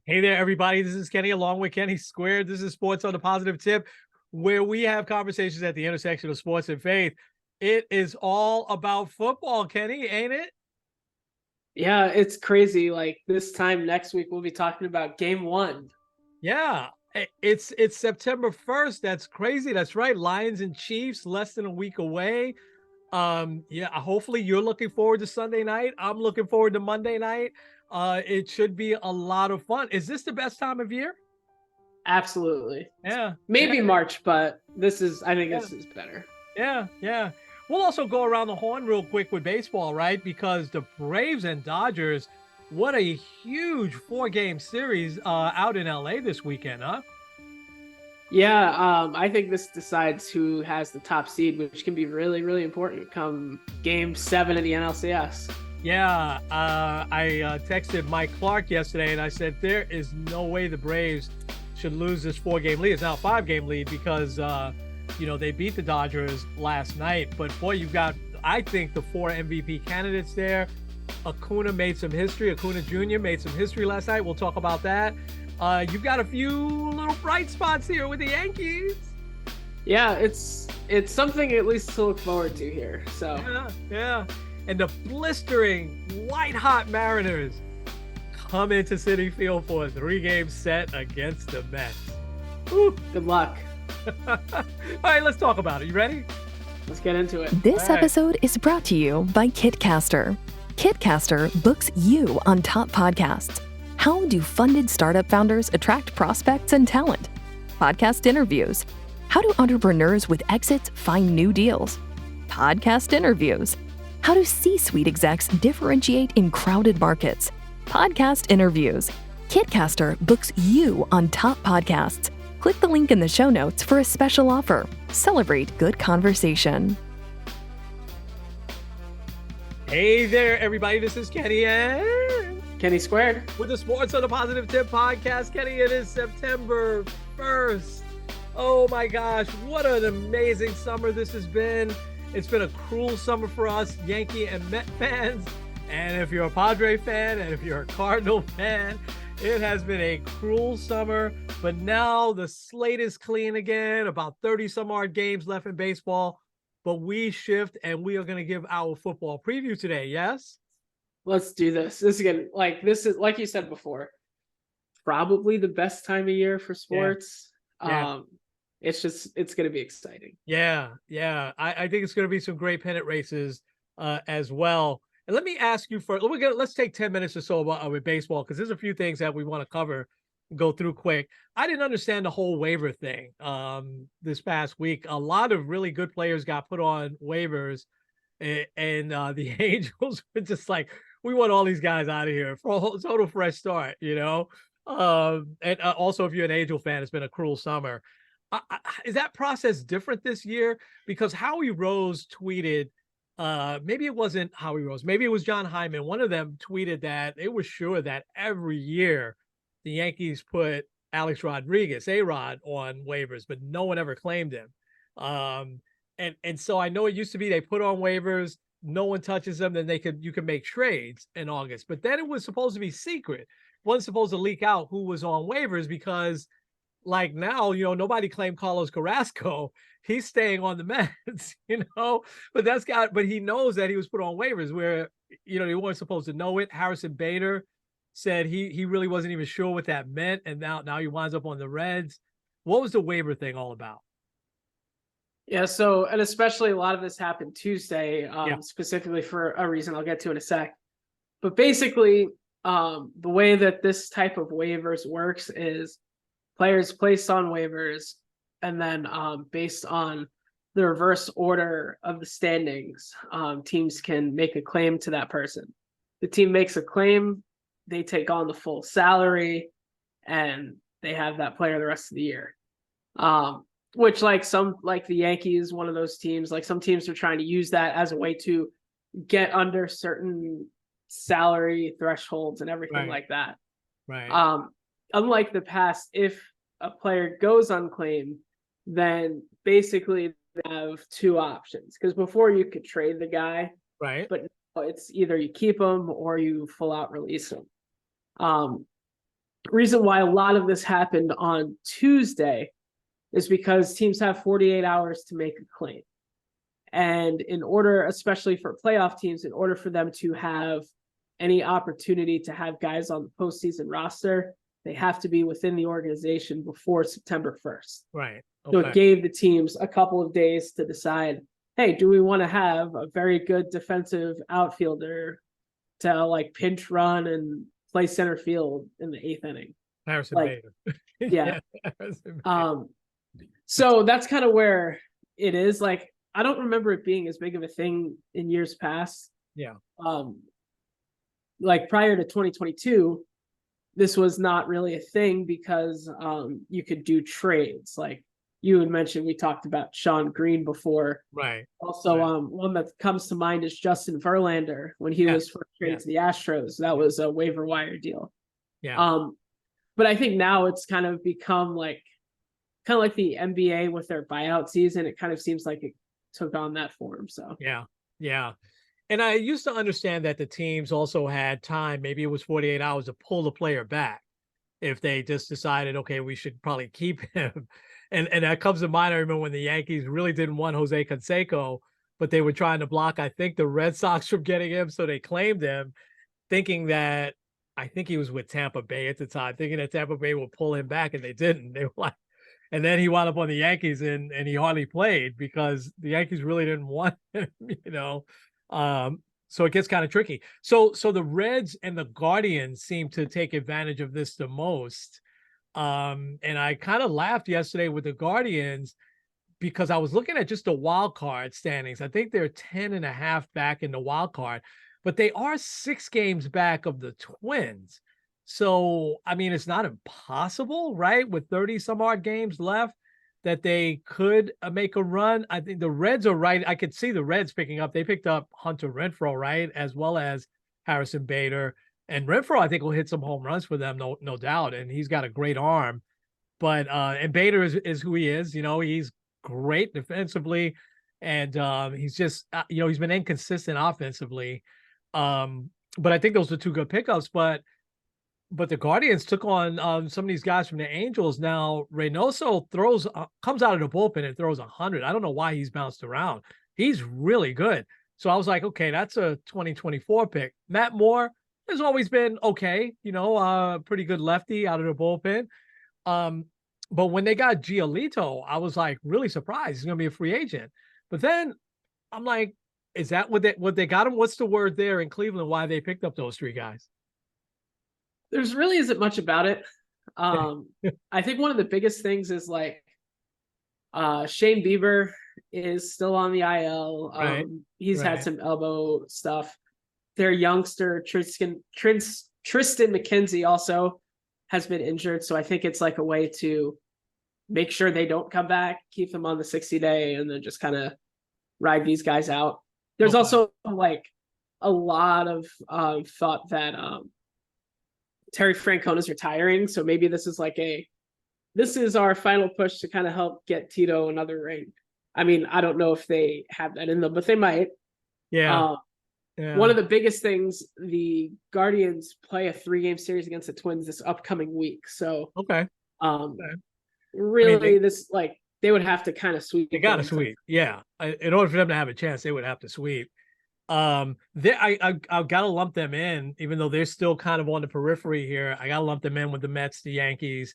Hey there, everybody. This is Kenny along with Kenny Squared. This is Sports on the Positive Tip, where we have conversations at the intersection of sports and faith. It is all about football, Kenny, ain't it? Yeah, it's crazy. Like this time next week, we'll be talking about game one. Yeah. It's September 1st. That's crazy. That's right. Lions and Chiefs less than a week away. Yeah, hopefully you're looking forward to Sunday night. I'm looking forward to Monday night. It should be a lot of fun. Is this the best time of year? Absolutely. Yeah. Yeah. Maybe March, but I think Yeah. this is better. Yeah, yeah. We'll also go around the horn real quick with baseball, right? Because the Braves and Dodgers, what a huge four-game series out in LA this weekend, huh? Yeah, I think this decides who has the top seed, which can be really, really important come game 7 of the NLCS. Yeah, I texted Mike Clark yesterday and I said there is no way the Braves should lose this four-game lead. It's now a five-game lead because they beat the Dodgers last night. But boy, you've got, I think, the four MVP candidates there. Acuna made some history. Acuna Jr. made some history last night. We'll talk about that. You've got a few little bright spots here with the Yankees. Yeah, it's something at least to look forward to here. So yeah. And the blistering, white-hot Mariners come into Citi Field for a three-game set against the Mets. Woo. Good luck. All right, let's talk about it. You ready? Let's get into it. This episode is brought to you by Kitcaster. Kitcaster books you on top podcasts. How do funded startup founders attract prospects and talent? Podcast interviews. How do entrepreneurs with exits find new deals? Podcast interviews. How do C-suite execs differentiate in crowded markets? Podcast interviews. Kitcaster books you on top podcasts. Click the link in the show notes for a special offer. Celebrate good conversation. Hey there, everybody. This is Kenny and Kenny Squared with the Sports on the Positive Tip podcast. Kenny, it is September 1st. Oh my gosh, what an amazing summer this has been. It's been a cruel summer for us Yankee and Met fans. And if you're a Padre fan and if you're a Cardinal fan, it has been a cruel summer. But now the slate is clean again, about 30 some odd games left in baseball. But we shift and we are going to give our football preview today. Yes? Let's do this. This is like you said before, probably the best time of year for sports. Yeah. It's going to be exciting. Yeah. I think it's going to be some great pennant races as well. And let me ask you first. Let's take 10 minutes or so about with baseball because there's a few things that we want to cover, go through quick. I didn't understand the whole waiver thing this past week. A lot of really good players got put on waivers, and the Angels were just like, we want all these guys out of here for a total fresh start, and also, if you're an Angel fan, it's been a cruel summer. Is that process different this year? Because Howie Rose tweeted, maybe it wasn't Howie Rose, maybe it was John Hyman. One of them tweeted that it was sure that every year the Yankees put Alex Rodriguez, A-Rod, on waivers, but no one ever claimed him. And so I know it used to be they put on waivers, no one touches them, then you could make trades in August. But then it was supposed to be secret. It wasn't supposed to leak out who was on waivers because like now, nobody claimed Carlos Carrasco. He's staying on the Mets, but he knows that he was put on waivers where, they weren't supposed to know it. Harrison Bader said he really wasn't even sure what that meant. And now he winds up on the Reds. What was the waiver thing all about? Yeah. So, and especially a lot of this happened Tuesday, specifically for a reason I'll get to in a sec. But basically, the way that this type of waivers works is players placed on waivers, and then based on the reverse order of the standings, teams can make a claim to that person. The team makes a claim, they take on the full salary, and they have that player the rest of the year. Which like the Yankees, one of those teams, like some teams are trying to use that as a way to get under certain salary thresholds and everything like that. Right. Unlike the past, if a player goes unclaimed, then basically they have two options. Because before you could trade the guy, right? But it's either you keep him or you full out release him. reason why a lot of this happened on Tuesday is because teams have 48 hours to make a claim. And in order, especially for playoff teams, in order for them to have any opportunity to have guys on the postseason roster, they have to be within the organization before September 1st. Right. So it gave the teams a couple of days to decide, hey, do we want to have a very good defensive outfielder to like pinch run and play center field in the 8th inning? Harrison Like, Bader. yeah. Harrison Bader. So that's kind of where it is. Like, I don't remember it being as big of a thing in years past. Yeah. Like prior to 2022, this was not really a thing because you could do trades. Like you had mentioned, we talked about Sean Green before. Right. Also, right. One that comes to mind is Justin Verlander when he was first traded to the Astros. That was a waiver wire deal. Yeah. But I think now it's kind of become like the NBA with their buyout season. It kind of seems like it took on that form. So yeah. And I used to understand that the teams also had time, maybe it was 48 hours to pull the player back if they just decided, okay, we should probably keep him. And that comes to mind. I remember when the Yankees really didn't want Jose Canseco, but they were trying to block, I think, the Red Sox from getting him. So they claimed him, thinking that, I think he was with Tampa Bay at the time, thinking that Tampa Bay would pull him back, and they didn't. They were like, and then he wound up on the Yankees and he hardly played because the Yankees really didn't want him, so it gets kind of tricky. So the Reds and the Guardians seem to take advantage of this the most. And I kind of laughed yesterday with the Guardians because I was looking at just the wild card standings. I think they're 10.5 back in the wild card, but they are 6 games back of the Twins. So, I mean, it's not impossible, right? With 30 some odd games left that they could make a run. I think the Reds are right. I could see the Reds picking up. They picked up Hunter Renfroe, right? As well as Harrison Bader. And Renfroe, I think, will hit some home runs for them, no doubt. And he's got a great arm. But and Bader is who he is. He's great defensively. And he's just, he's been inconsistent offensively. But I think those are 2 good pickups. But the Guardians took on some of these guys from the Angels. Now, Reynoso comes out of the bullpen and throws 100. I don't know why he's bounced around. He's really good. So I was like, okay, that's a 2024 pick. Matt Moore has always been okay, pretty good lefty out of the bullpen. But when they got Giolito, I was like really surprised. He's going to be a free agent. But then I'm like, is that what they got him? What's the word there in Cleveland? Why they picked up those 3 guys? There's really isn't much about it. I think one of the biggest things is like Shane Bieber is still on the IL. Right. He's had some elbow stuff. Their youngster Tristan McKenzie also has been injured. So I think it's like a way to make sure they don't come back, keep them on the 60-day, and then just kind of ride these guys out. There's also like a lot of thought that Terry Francona's retiring, so maybe this is our final push to kind of help get Tito another ring. I mean, I don't know if they have that in them, but they might. Yeah. One of the biggest things, the Guardians play a 3-game series against the Twins this upcoming week. So really, they would have to kind of sweep. They got to sweep. Yeah. In order for them to have a chance, they would have to sweep. I gotta lump them in, even though they're still kind of on the periphery here. I gotta lump them in with the Mets, the Yankees,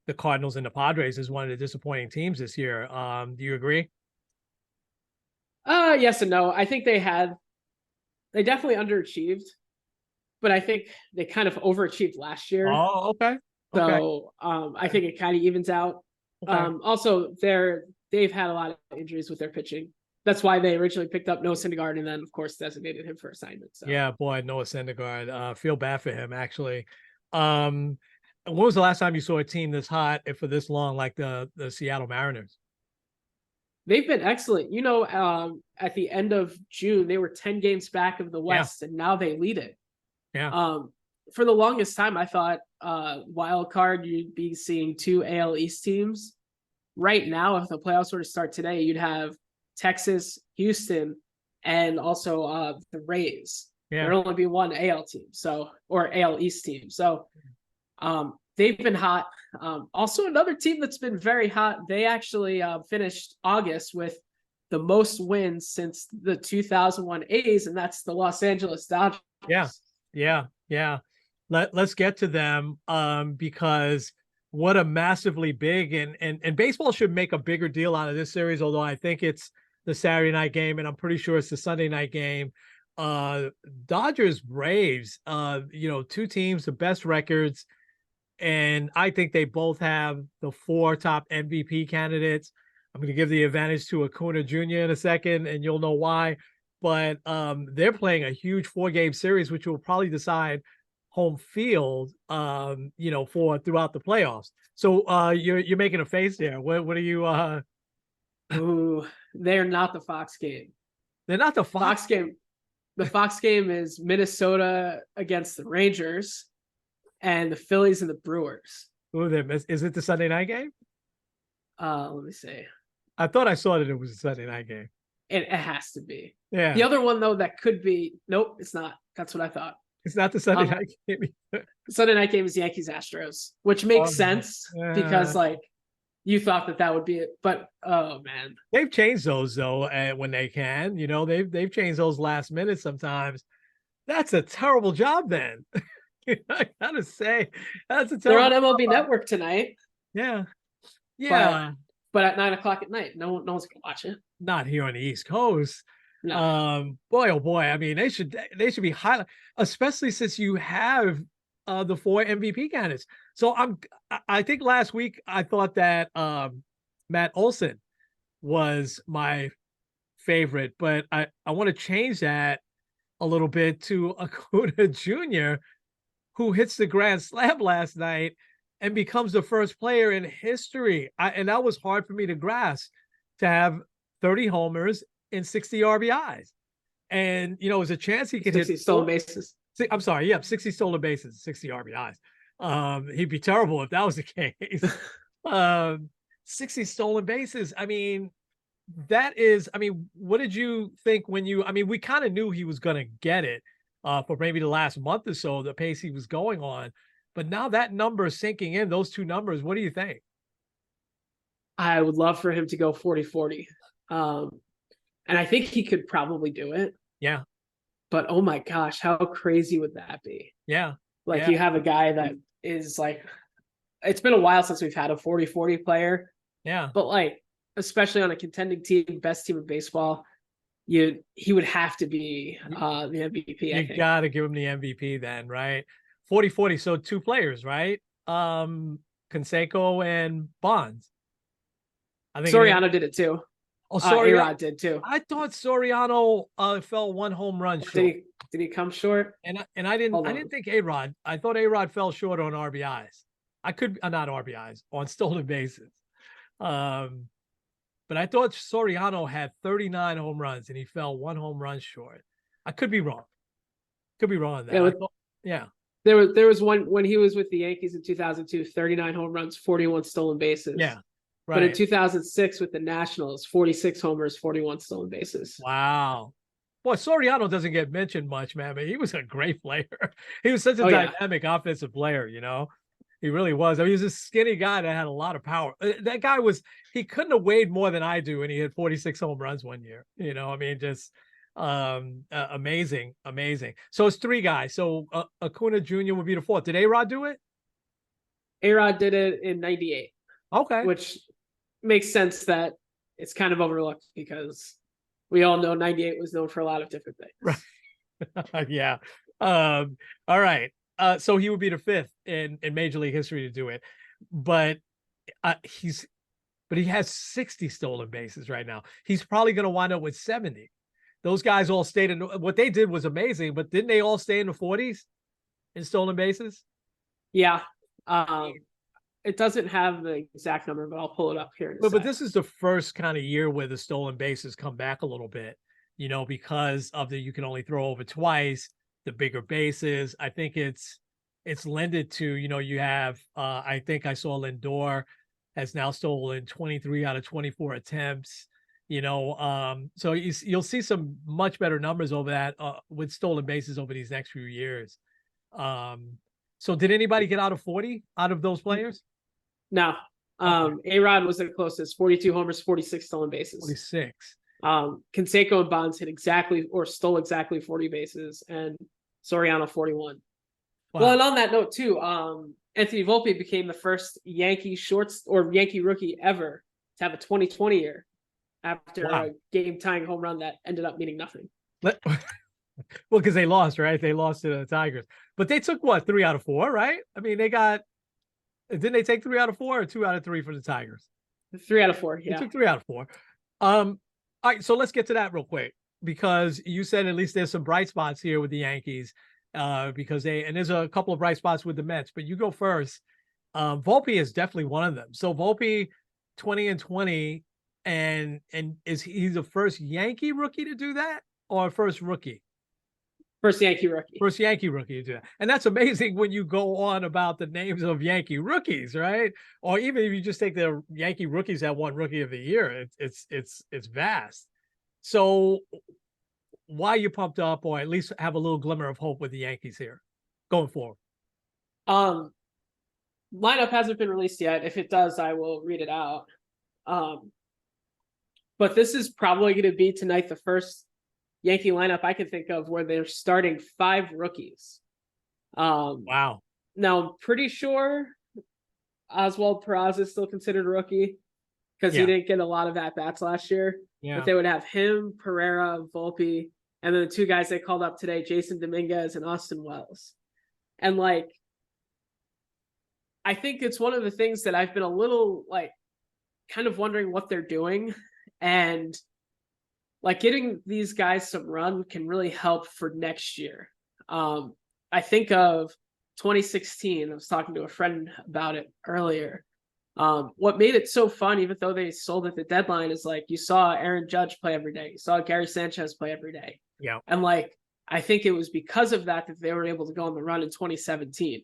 the Cardinals, and the Padres as one of the disappointing teams this year. Do you agree? Yes and no. I think they definitely underachieved, but I think they kind of overachieved last year. Oh, okay. So I think it kind of evens out. Okay. Also, they've had a lot of injuries with their pitching. That's why they originally picked up Noah Syndergaard and then, of course, designated him for assignment. So. Yeah, boy, Noah Syndergaard. Feel bad for him, actually. When was the last time you saw a team this hot and for this long, like the Seattle Mariners? They've been excellent. At the end of June, they were 10 games back of the West, and now they lead it. Yeah. For the longest time, I thought wild card, you'd be seeing 2 AL East teams. Right now, if the playoffs were to start today, you'd have Texas, Houston, and also the Rays. There'll only be 1 AL team, or AL East team. So They've been hot. Also, another team that's been very hot. They actually finished August with the most wins since the 2001 A's, and that's the Los Angeles Dodgers. Yeah. Let's get to them because what a massively big and baseball should make a bigger deal out of this series, although I think it's the Saturday night game and I'm pretty sure it's the Sunday night game. Dodgers Braves, two teams, the best records, and I think they both have the 4 top MVP candidates. I'm going to give the advantage to Acuna Jr. in a second, and you'll know why. But they're playing a huge 4-game series, which will probably decide home field, for throughout the playoffs. So you're making a face there. What are you? Ooh, they're not the Fox game. They're not the Fox game. The Fox game is Minnesota against the Rangers, and the Phillies and the Brewers. Ooh, is it the Sunday night game? Let me see. I thought I saw that it was a Sunday night game. It has to be. Yeah. The other one though that could be. Nope, it's not. That's what I thought. It's not the Sunday night game. Sunday night game is Yankees Astros, which makes sense because you thought that would be it, but oh man, they've changed those though when they can. They've changed those last minute sometimes. That's a terrible job then. I gotta say, that's a terrible. They're on MLB Network tonight. Yeah. But at 9 o'clock at night, no one's gonna watch it. Not here on the East Coast. No. Boy, oh boy. I mean, they should be highlighted, especially since you have the 4 MVP candidates. So I think last week I thought that Matt Olson was my favorite, but I want to change that a little bit to Acuna Jr., who hits the grand slam last night and becomes the first player in history. And that was hard for me to grasp, to have 30 homers and 60 RBIs. And, there's a chance he could 60 hit stolen bases. I'm sorry. Yeah, 60 stolen bases, 60 RBIs. He'd be terrible if that was the case. 60 stolen bases. I mean, what did you think when we kind of knew he was going to get it for maybe the last month or so, the pace he was going on. But now that number is sinking in, those 2 numbers, what do you think? I would love for him to go 40-40. And I think he could probably do it. Yeah. But oh my gosh, how crazy would that be? Yeah. You have a guy that is it's been a while since we've had a 40-40 player. Yeah. But especially on a contending team, best team in baseball, he would have to be the MVP. You got to give him the MVP then, right? 40-40. So 2 players, right? Canseco and Bonds. I think Soriano did it too. Oh, Soriano A-Rod did too. I thought Soriano fell 1 home run short. Did he come short? And I didn't think A-Rod. I thought A-Rod fell short on RBIs. I could not RBIs, on stolen bases. But I thought Soriano had 39 home runs and he fell 1 home run short. I could be wrong. Could be wrong on that. Yeah. There was one when he was with the Yankees in 2002, 39 home runs, 41 stolen bases. Yeah. Right. But in 2006 with the Nationals, 46 homers, 41 stolen bases. Wow. Boy, Soriano doesn't get mentioned much, man, but he was a great player. He was such a dynamic offensive player, He really was. He was a skinny guy that had a lot of power. That guy he couldn't have weighed more than I do, and he had 46 home runs one year. Just amazing. So it's 3 guys. So Acuna Jr. would be the 4th. Did A-Rod do it? A-Rod did it in 98. Okay. Which makes sense that it's kind of overlooked because we all know 98 was known for a lot of different things. Right. Yeah. All right. So he would be the 5th in Major League history to do it. But he has 60 stolen bases right now. He's probably going to wind up with 70. Those guys all stayed in. What they did was amazing, but didn't they all stay in the 40s in stolen bases? Yeah. It doesn't have the exact number, but I'll pull it up here. But this is the first kind of year where the stolen bases come back a little bit, because of you can only throw over twice, the bigger bases. I think it's lended to, you have, I think I saw Lindor has now stolen 23 out of 24 attempts, so you'll see some much better numbers over that with stolen bases over these next few years. So did anybody get out of 40 out of those players? No. A-Rod was the closest, 42 homers, 46 stolen bases. 46. Canseco and Bonds hit exactly or stole exactly 40 bases, and Soriano 41. Wow. Well, and on that note too, Anthony Volpe became the first Yankee rookie ever to have a 2020 year after a game tying home run that ended up meaning nothing. Well, because they lost, right? They lost to the Tigers, but they took what, 3 out of 4, right? I mean, didn't they take 3 out of 4 or 2 out of 3 for the Tigers? 3 out of 4. Yeah, they took 3 out of 4. All right, so let's get to that real quick, because you said at least there's some bright spots here with the Yankees, because there's a couple of bright spots with the Mets, but you go first. Volpe is definitely one of them. So Volpe, 20-20, and is he the first Yankee rookie to do that, or first rookie? First Yankee rookie. First Yankee rookie to do that. And that's amazing when you go on about the names of Yankee rookies, right? Or even if you just take the Yankee rookies that won Rookie of the Year, it's vast. So why are you pumped up, or at least have a little glimmer of hope with the Yankees here going forward? Lineup hasn't been released yet. If it does, I will read it out. But this is probably going to be tonight the first Yankee lineup I can think of where they're starting 5 rookies. Wow. Now I'm pretty sure Oswald Peraza is still considered a rookie because he didn't get a lot of at-bats last year. Yeah. But they would have him, Pereira, Volpe, and then the 2 guys they called up today, Jason Dominguez and Austin Wells. And like, I think it's one of the things that I've been a little like kind of wondering what they're doing. And like getting these guys some run can really help for next year. I think of 2016. I was talking to a friend about it earlier. What made it so fun, even though they sold at the deadline, is like you saw Aaron Judge play every day. You saw Gary Sanchez play every day. Yeah. And like, I think it was because of that they were able to go on the run in 2017.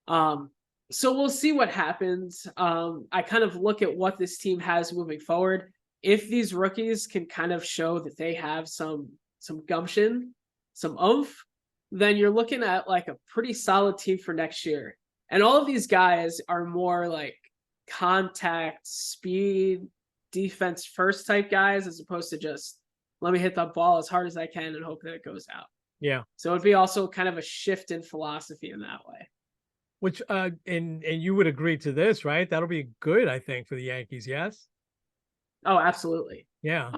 So we'll see what happens. I kind of look at what this team has moving forward. If these rookies can kind of show that they have some gumption, some oomph, then you're looking at like a pretty solid team for next year. And all of these guys are more like contact, speed, defense first type guys, as opposed to just let me hit the ball as hard as I can and hope that it goes out. Yeah. So it'd be also kind of a shift in philosophy in that way. Which and you would agree to this, right? That'll be good, I think, for the Yankees. Yes. Oh, absolutely. Yeah.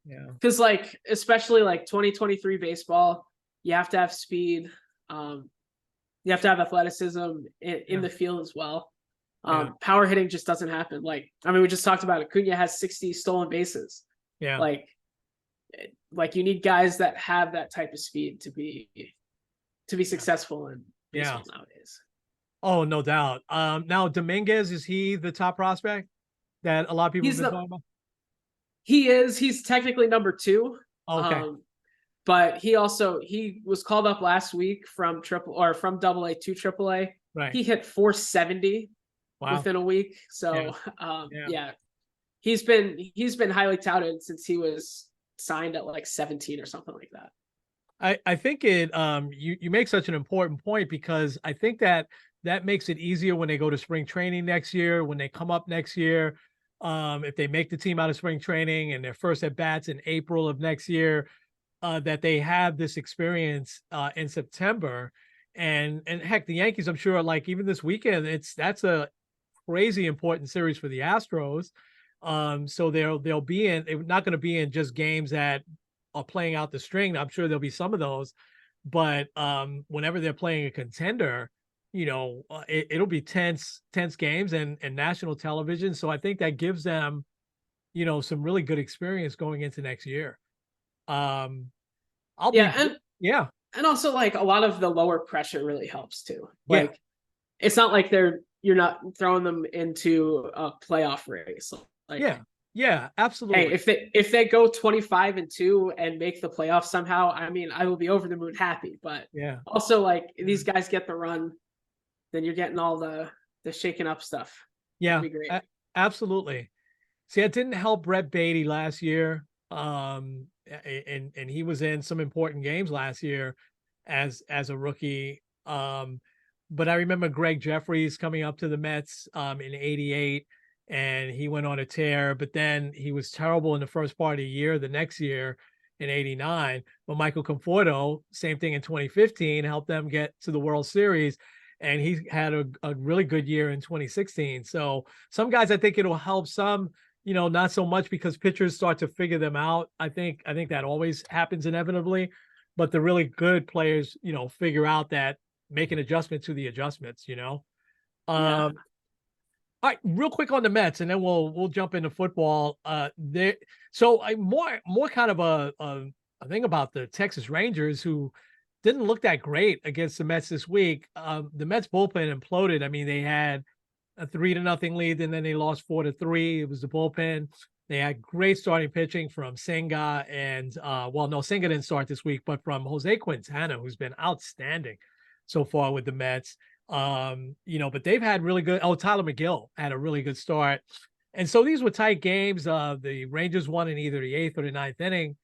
Yeah. Because like, especially like 2023 baseball, you have to have speed. You have to have athleticism in the field as well. Power hitting just doesn't happen. Like, I mean, we just talked about it. Acuna has 60 stolen bases. Yeah. Like you need guys that have that type of speed to be successful in baseball nowadays. Oh, no doubt. Now Dominguez, is he the top prospect that a lot of people have been talking about? He is. He's technically number 2. Okay. But he was called up last week from from AA to AAA. Right. He hit 470 within a week. So he's been highly touted since he was signed at like 17 or something like that. I think it you make such an important point, because I think that makes it easier when they go to spring training next year, when they come up next year. If they make the team out of spring training and their first at bats in April of next year, that they have this experience in September, and heck, the Yankees, I'm sure, like even this weekend, that's a crazy important series for the Astros. So they're not going to be in just games that are playing out the string. I'm sure there'll be some of those, but whenever they're playing a contender, it'll be tense games and national television. So I think that gives them, some really good experience going into next year. And also like a lot of the lower pressure really helps too. Like it's not like you're not throwing them into a playoff race. Like, yeah, absolutely. Hey, if they go 25-2 and make the playoffs somehow, I mean, I will be over the moon happy. But also like these guys get the run, then you're getting all the shaking up stuff. Yeah, be great. Absolutely. See, it didn't help Brett Beatty last year. And he was in some important games last year as a rookie. But I remember Greg Jeffries coming up to the Mets in '88, and he went on a tear. But then he was terrible in the first part of the year. The next year in '89, but Michael Conforto, same thing in 2015, helped them get to the World Series, and he had a really good year in 2016. So some guys, I think it'll help. Some, not so much because pitchers start to figure them out. I think that always happens inevitably, but the really good players, figure out that make an adjustment to the adjustments. Yeah. All right, real quick on the Mets, and then we'll jump into football. So I more kind of a thing about the Texas Rangers, who didn't look that great against the Mets this week. The Mets bullpen imploded. I mean, they had a 3-0 lead, and then they lost 4-3. It was the bullpen. They had great starting pitching from Senga and no, Senga didn't start this week, but from Jose Quintana, who's been outstanding so far with the Mets. But they've had really good. Oh, Tyler McGill had a really good start. And so these were tight games. The Rangers won in either the 8th or the 9th inning.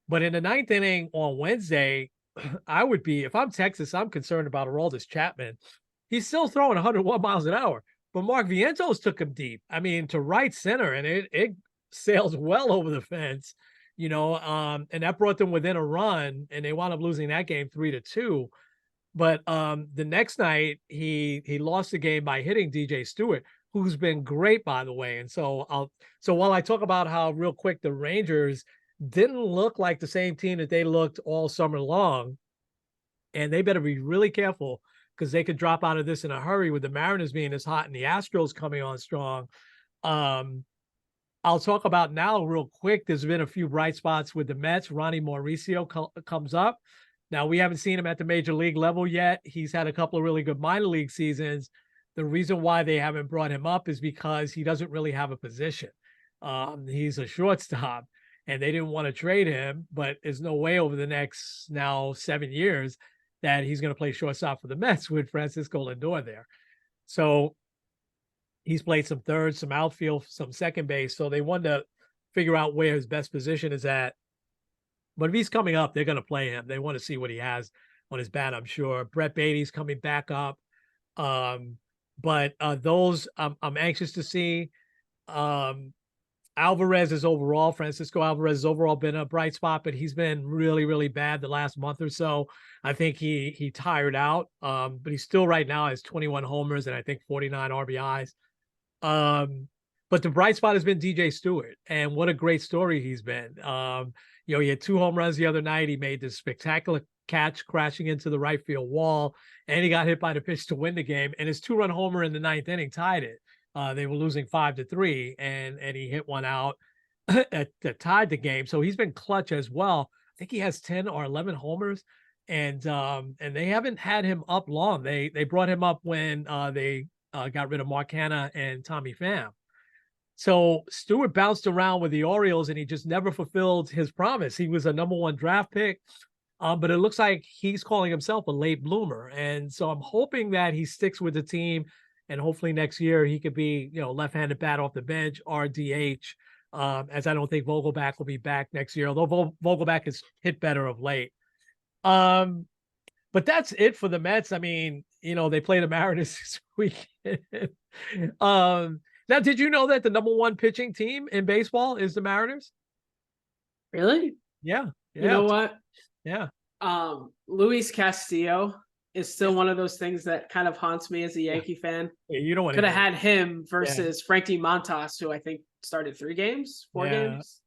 But in the 9th inning on Wednesday, I would be, if I'm Texas, I'm concerned about Aroldis Chapman. He's still throwing 101 miles an hour, but Mark Vientos took him deep. I mean, to right center, and it sails well over the fence, and that brought them within a run, and they wound up losing that game 3-2. But the next night he lost the game by hitting DJ Stewart, who's been great, by the way. And so while I talk about how real quick the Rangers didn't look like the same team that they looked all summer long, and they better be really careful because they could drop out of this in a hurry with the Mariners being as hot and the Astros coming on strong. I'll talk about now real quick. There's been a few bright spots with the Mets. Ronnie Mauricio comes up. Now, we haven't seen him at the major league level yet. He's had a couple of really good minor league seasons. The reason why they haven't brought him up is because he doesn't really have a position. He's a shortstop, and they didn't want to trade him, but there's no way over the next now 7 years that he's going to play shortstop for the Mets with Francisco Lindor there. So he's played some third, some outfield, some second base. So they wanted to figure out where his best position is at. But if he's coming up, they're going to play him. They want to see what he has on his bat, I'm sure. Brett Beatty's coming back up. But those I'm anxious to see. Alvarez is overall, Francisco Alvarez has overall been a bright spot, but he's been really, really bad the last month or so. I think he tired out, but he still right now has 21 homers and I think 49 RBIs. But the bright spot has been DJ Stewart, and what a great story he's been. He had 2 home runs the other night. He made this spectacular catch crashing into the right field wall, and he got hit by the pitch to win the game. And his 2-run homer in the 9th inning tied it. They were losing 5-3, and he hit one out that tied the game. So he's been clutch as well. I think he has 10 or 11 homers, and they haven't had him up long. They brought him up when they got rid of Mark Hanna and Tommy Pham. So Stewart bounced around with the Orioles, and he just never fulfilled his promise. He was a #1 draft pick, but it looks like he's calling himself a late bloomer. And so I'm hoping that he sticks with the team, and hopefully next year he could be, left-handed bat off the bench or DH, as I don't think Vogelback will be back next year, although Vogelback has hit better of late. But that's it for the Mets. I mean, they play the Mariners this weekend. Now, did you know that the #1 pitching team in baseball is the Mariners? Really? Yeah. You know what? Yeah. Luis Castillo is still one of those things that kind of haunts me as a Yankee fan. Yeah, you don't want could have had him versus Frankie Montas, who I think started 4 games.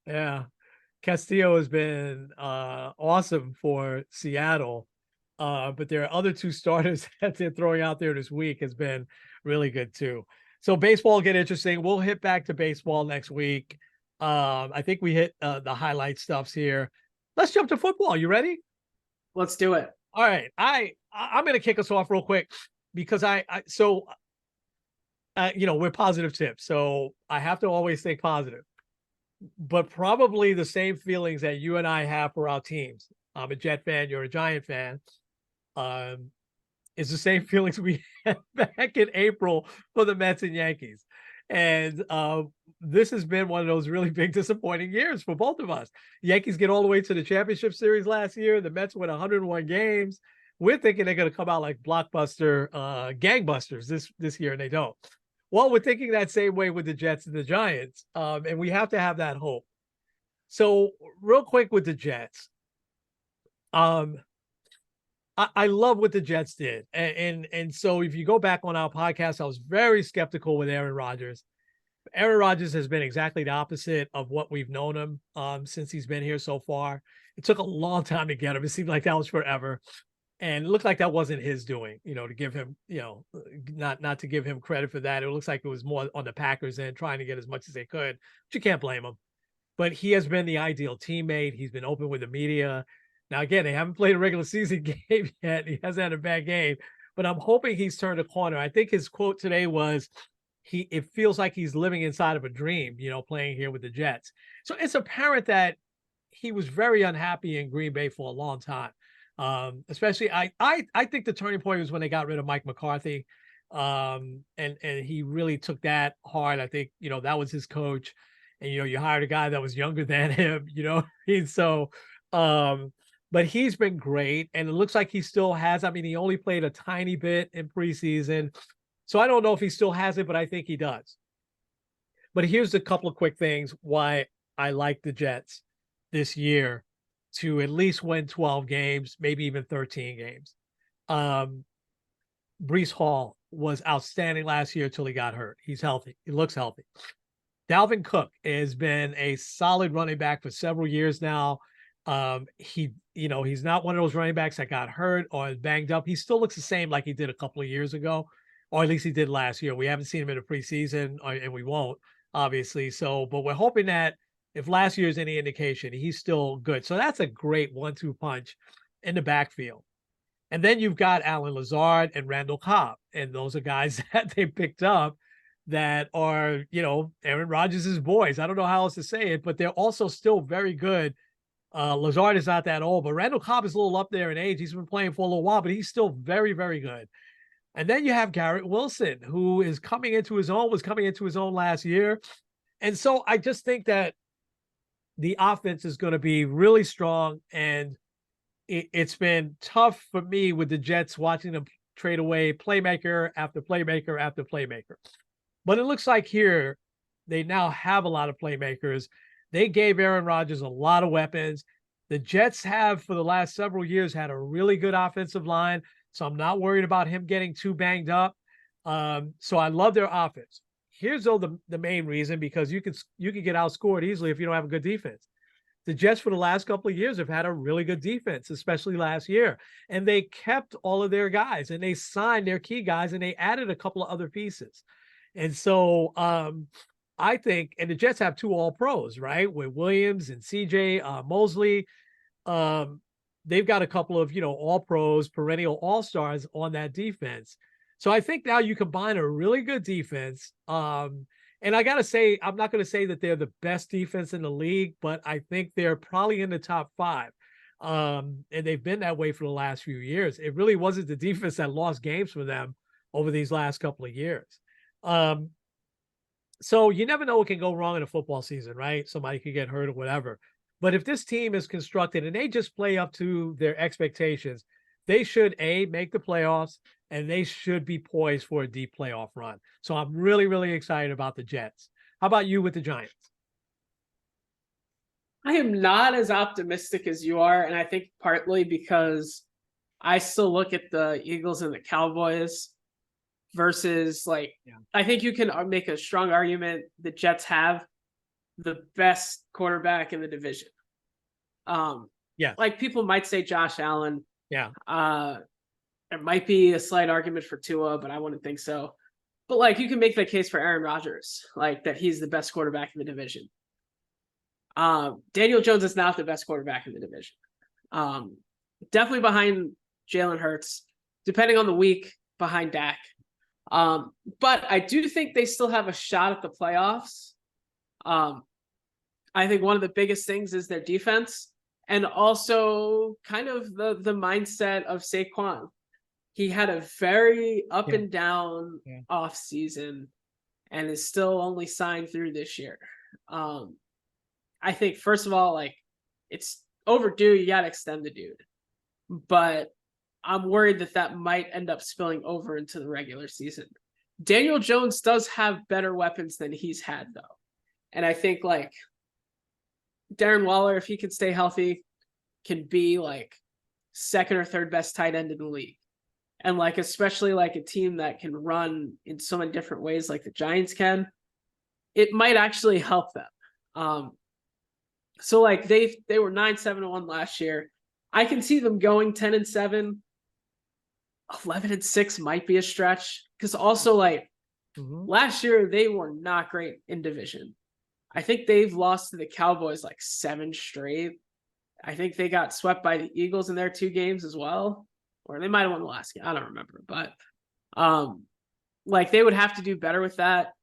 Yeah. Castillo has been awesome for Seattle. But there are other 2 starters that they're throwing out there this week has been really good too. So baseball will get interesting. We'll hit back to baseball next week. I think we hit the highlight stuffs here. Let's jump to football. You ready? Let's do it. All right. I'm going to kick us off real quick because we're positive tips. So I have to always think positive, but probably the same feelings that you and I have for our teams. I'm a Jet fan. You're a Giant fan. Is the same feelings we had back in April for the Mets and Yankees. And this has been one of those really big disappointing years for both of us. Yankees get all the way to the championship series last year. The Mets win 101 games. we're thinking they're going to come out like blockbuster gangbusters this year, and they don't. Well, we're thinking that same way with the Jets and the Giants, and we have to have that hope. So, real quick with the Jets, I love what the Jets did, and so if you go back on our podcast, I was very skeptical with Aaron Rodgers. Aaron Rodgers has been exactly the opposite of what we've known him since he's been here so far. It took a long time to get him. It seemed like that was forever. And it looked like that wasn't his doing, to give him, not to give him credit for that. It looks like it was more on the Packers end, trying to get as much as they could, but you can't blame him. But he has been the ideal teammate. He's been open with the media. Now, again, they haven't played a regular season game yet. He hasn't had a bad game, but I'm hoping he's turned a corner. I think his quote today was, it feels like he's living inside of a dream, playing here with the Jets. So it's apparent that he was very unhappy in Green Bay for a long time. Especially I think the turning point was when they got rid of Mike McCarthy. And he really took that hard. I think, that was his coach. And, you hired a guy that was younger than him, and so, but he's been great. And it looks like he still has, he only played a tiny bit in preseason. So I don't know if he still has it, but I think he does. But here's a couple of quick things why I like the Jets this year to at least win 12 games, maybe even 13 games. Breece Hall was outstanding last year until he got hurt. He's healthy. He looks healthy. Dalvin Cook has been a solid running back for several years now. He's not one of those running backs that got hurt or is banged up. He still looks the same like he did a couple of years ago, or at least he did last year. We haven't seen him in the preseason, and we won't, obviously. So, but we're hoping that if last year is any indication, he's still good. So that's a great 1-2 punch in the backfield. And then you've got Allen Lazard and Randall Cobb, and those are guys that they picked up that are, Aaron Rodgers' boys. I don't know how else to say it, but they're also still very good. Lazard is not that old, but Randall Cobb is a little up there in age. He's been playing for a little while, but he's still very, very good. And then you have Garrett Wilson, who is coming into his own, was coming into his own last year. And so I just think that the offense is going to be really strong. And it's been tough for me with the Jets watching them trade away playmaker after playmaker after playmaker. But it looks like here they now have a lot of playmakers. They gave Aaron Rodgers a lot of weapons. The Jets have, for the last several years, had a really good offensive line. So I'm not worried about him getting too banged up. So I love their offense. Here's the main reason, because you can get outscored easily if you don't have a good defense. The Jets for the last couple of years have had a really good defense, especially last year. And they kept all of their guys, and they signed their key guys, and they added a couple of other pieces. And so I think, and the Jets have 2 All-Pros, right? With Williams and CJ Mosley. They've got a couple of, All-Pros, perennial All-Stars on that defense. So I think now you combine a really good defense. And I got to say, I'm not going to say that they're the best defense in the league, but I think they're probably in the top 5. And they've been that way for the last few years. It really wasn't the defense that lost games for them over these last couple of years. So you never know what can go wrong in a football season, right? Somebody could get hurt or whatever. But if this team is constructed and they just play up to their expectations, they should, make the playoffs, and they should be poised for a deep playoff run. So I'm really, really excited about the Jets. How about you with the Giants? I am not as optimistic as you are, and I think partly because I still look at the Eagles and the Cowboys versus, I think you can make a strong argument the Jets have the best quarterback in the division. People might say Josh Allen. Yeah. There might be a slight argument for Tua, but I wouldn't think so. But you can make the case for Aaron Rodgers, that he's the best quarterback in the division. Daniel Jones is not the best quarterback in the division. Definitely behind Jalen Hurts, depending on the week, behind Dak. But I do think they still have a shot at the playoffs. I think one of the biggest things is their defense, and also kind of the mindset of Saquon. He had a very up and down off season and is still only signed through this year. I think, first of all, it's overdue. You got to extend the dude. But I'm worried that might end up spilling over into the regular season. Daniel Jones does have better weapons than he's had, though. And I think like Darren Waller, if he can stay healthy, can be like second or third best tight end in the league. And like, especially like a team that can run in so many different ways like the Giants can, it might actually help them. So like they were 9-7-1 last year. I can see them going 10-7. 11-6 might be a stretch, because also like last year they were not great in division. I think they've lost to the Cowboys like 7 straight. I think they got swept by the Eagles in their 2 games as well, or they might have won the last game. I don't remember, but like they would have to do better with that.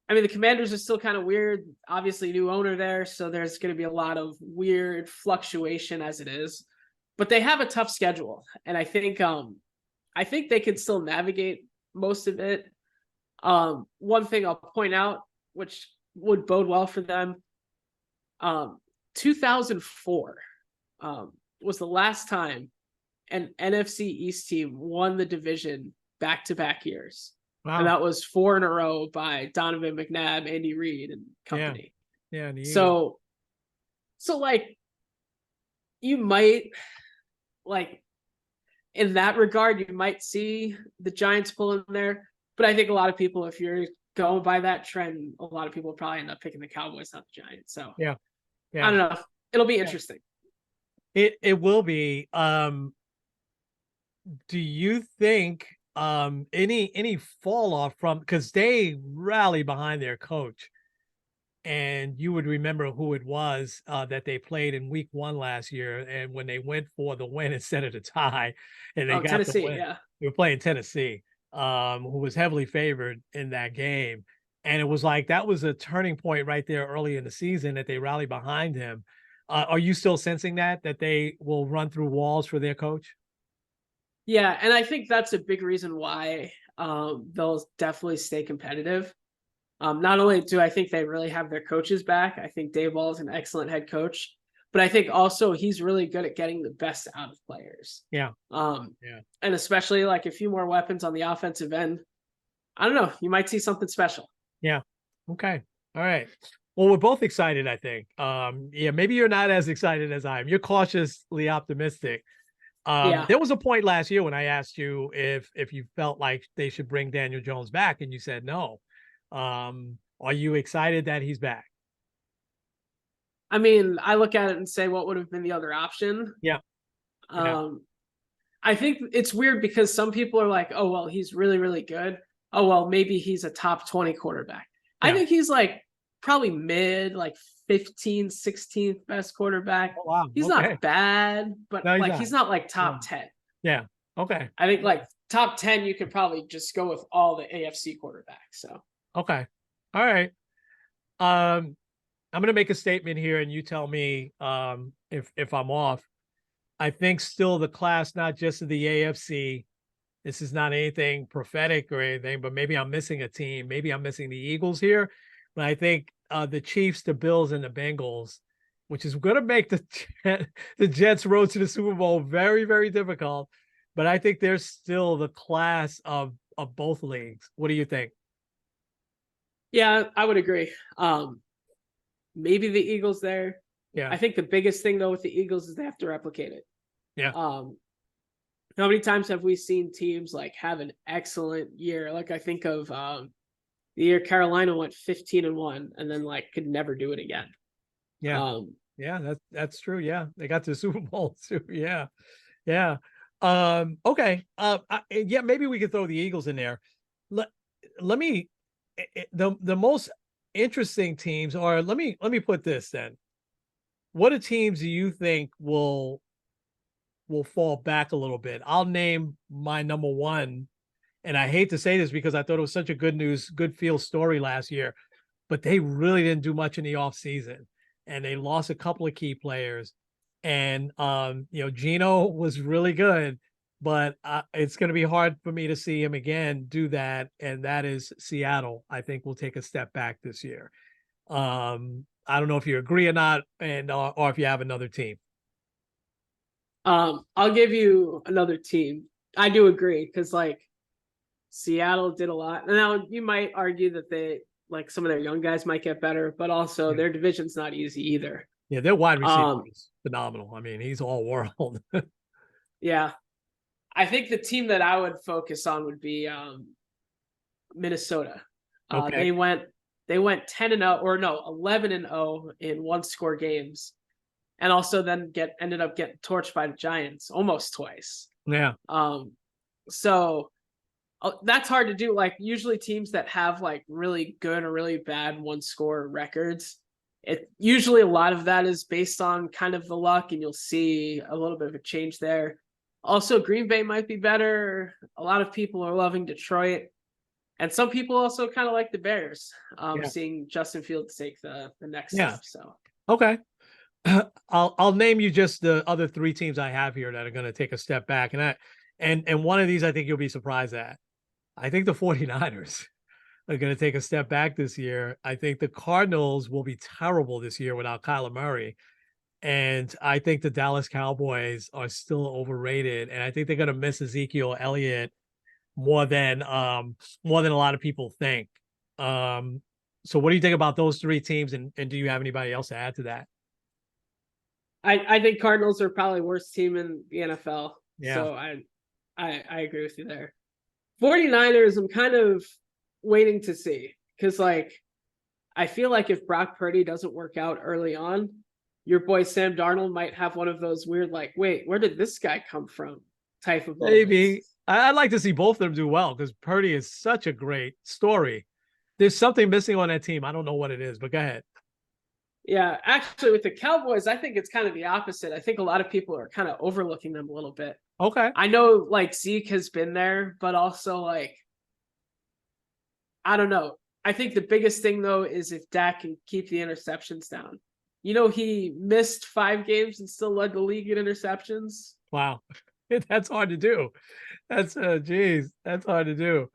I mean, the Commanders are still kind of weird. Obviously, new owner there, so there's going to be a lot of weird fluctuation as it is. But they have a tough schedule, and I think they can still navigate most of it. One thing I'll point out, which would bode well for them, 2004 was the last time an NFC East team won the division back-to-back years. Wow. And that was 4 in a row by Donovan McNabb, Andy Reid, and company. Yeah. So like, you might, like, in that regard, you might see the Giants pull in there. But I think a lot of people, if you're going by that trend, a lot of people will probably end up picking the Cowboys, not the Giants. So yeah. I don't know. It'll be interesting. It will be. Do you think any fall off from, because they rally behind their coach, and you would remember who it was that they played in week 1 last year, and when they went for the win instead of the tie, and they got Tennessee, the win. Yeah, they were playing Tennessee, who was heavily favored in that game, and it was like that was a turning point right there early in the season that they rallied behind him. Are you still sensing that they will run through walls for their coach? Yeah, and I think that's a big reason why they'll definitely stay competitive. Not only do I think they really have their coaches back, I think Dave Ball is an excellent head coach, but I think also he's really good at getting the best out of players. Yeah. And especially like a few more weapons on the offensive end. I don't know. You might see something special. Yeah. Okay. All right. Well, we're both excited, I think. Yeah, maybe you're not as excited as I am. You're cautiously optimistic. There was a point last year when I asked you if you felt like they should bring Daniel Jones back, and you said no. Are you excited that he's back? I mean, I look at it and say, what would have been the other option? Yeah. I think it's weird because some people are like, oh, well, he's really, really good. Oh, well, maybe he's a top 20 quarterback. Yeah. I think he's like probably mid, like 15th, 16th best quarterback. Oh, wow. He's not bad, but no, he's not like top 10. Yeah. Okay. I think like top 10, you could probably just go with all the AFC quarterbacks. So. Okay. All right. I'm going to make a statement here, and you tell me if I'm off. I think still the class, not just of the AFC. This is not anything prophetic or anything, but maybe I'm missing a team. Maybe I'm missing the Eagles here. But I think the Chiefs, the Bills, and the Bengals, which is going to make the Jets' road to the Super Bowl very, very difficult. But I think they're still the class of both leagues. What do you think? Yeah, I would agree. Maybe the Eagles there. Yeah. I think the biggest thing though with the Eagles is they have to replicate it. Yeah. How many times have we seen teams like have an excellent year? Like I think of the year Carolina went 15-1 and then like could never do it again. Yeah. Yeah, that's true. Yeah. They got to the Super Bowl too. Yeah. Yeah. Okay. Yeah, maybe we could throw the Eagles in there. Let me the most interesting teams, or let me put this then. What are teams do you think will fall back a little bit? I'll name my number one, and I hate to say this because I thought it was such a good feel story last year, but they really didn't do much in the offseason, and they lost a couple of key players. And Geno was really good, but it's going to be hard for me to see him again do that, and that is Seattle. I think will take a step back this year. I don't know if you agree or not, and or if you have another team. I'll give you another team. I do agree because like Seattle did a lot. Now you might argue that they like some of their young guys might get better, but also their division's not easy either. Yeah, their wide receiver is phenomenal. I mean, he's all world. Yeah. I think the team that I would focus on would be Minnesota. Okay. They went 10-0 or no, 11-0 in one score games. And also then ended up getting torched by the Giants almost twice. Yeah. So that's hard to do. Like usually teams that have like really good or really bad one score records, it usually a lot of that is based on kind of the luck, and you'll see a little bit of a change there. Also, Green Bay might be better. A lot of people are loving Detroit, and some people also kind of like the Bears. Seeing Justin Fields take the next step. So okay. I'll name you just the other 3 teams I have here that are going to take a step back. And one of these I think you'll be surprised at. I think the 49ers are going to take a step back this year. I think the Cardinals will be terrible this year without Kyler Murray. And I think the Dallas Cowboys are still overrated. And I think they're going to miss Ezekiel Elliott more than a lot of people think. So what do you think about those 3 teams? And do you have anybody else to add to that? I think Cardinals are probably worst team in the NFL. Yeah. So I agree with you there. 49ers, I'm kind of waiting to see because like I feel like if Brock Purdy doesn't work out early on, your boy Sam Darnold might have one of those weird like, wait, where did this guy come from type of moments. Maybe. I'd like to see both of them do well because Purdy is such a great story. There's something missing on that team. I don't know what it is, but go ahead. Yeah, actually with the Cowboys, I think it's kind of the opposite. I think a lot of people are kind of overlooking them a little bit. Okay. I know like Zeke has been there, but also like, I don't know. I think the biggest thing though is if Dak can keep the interceptions down. You know, he missed 5 games and still led the league in interceptions. Wow. That's hard to do. That's that's hard to do.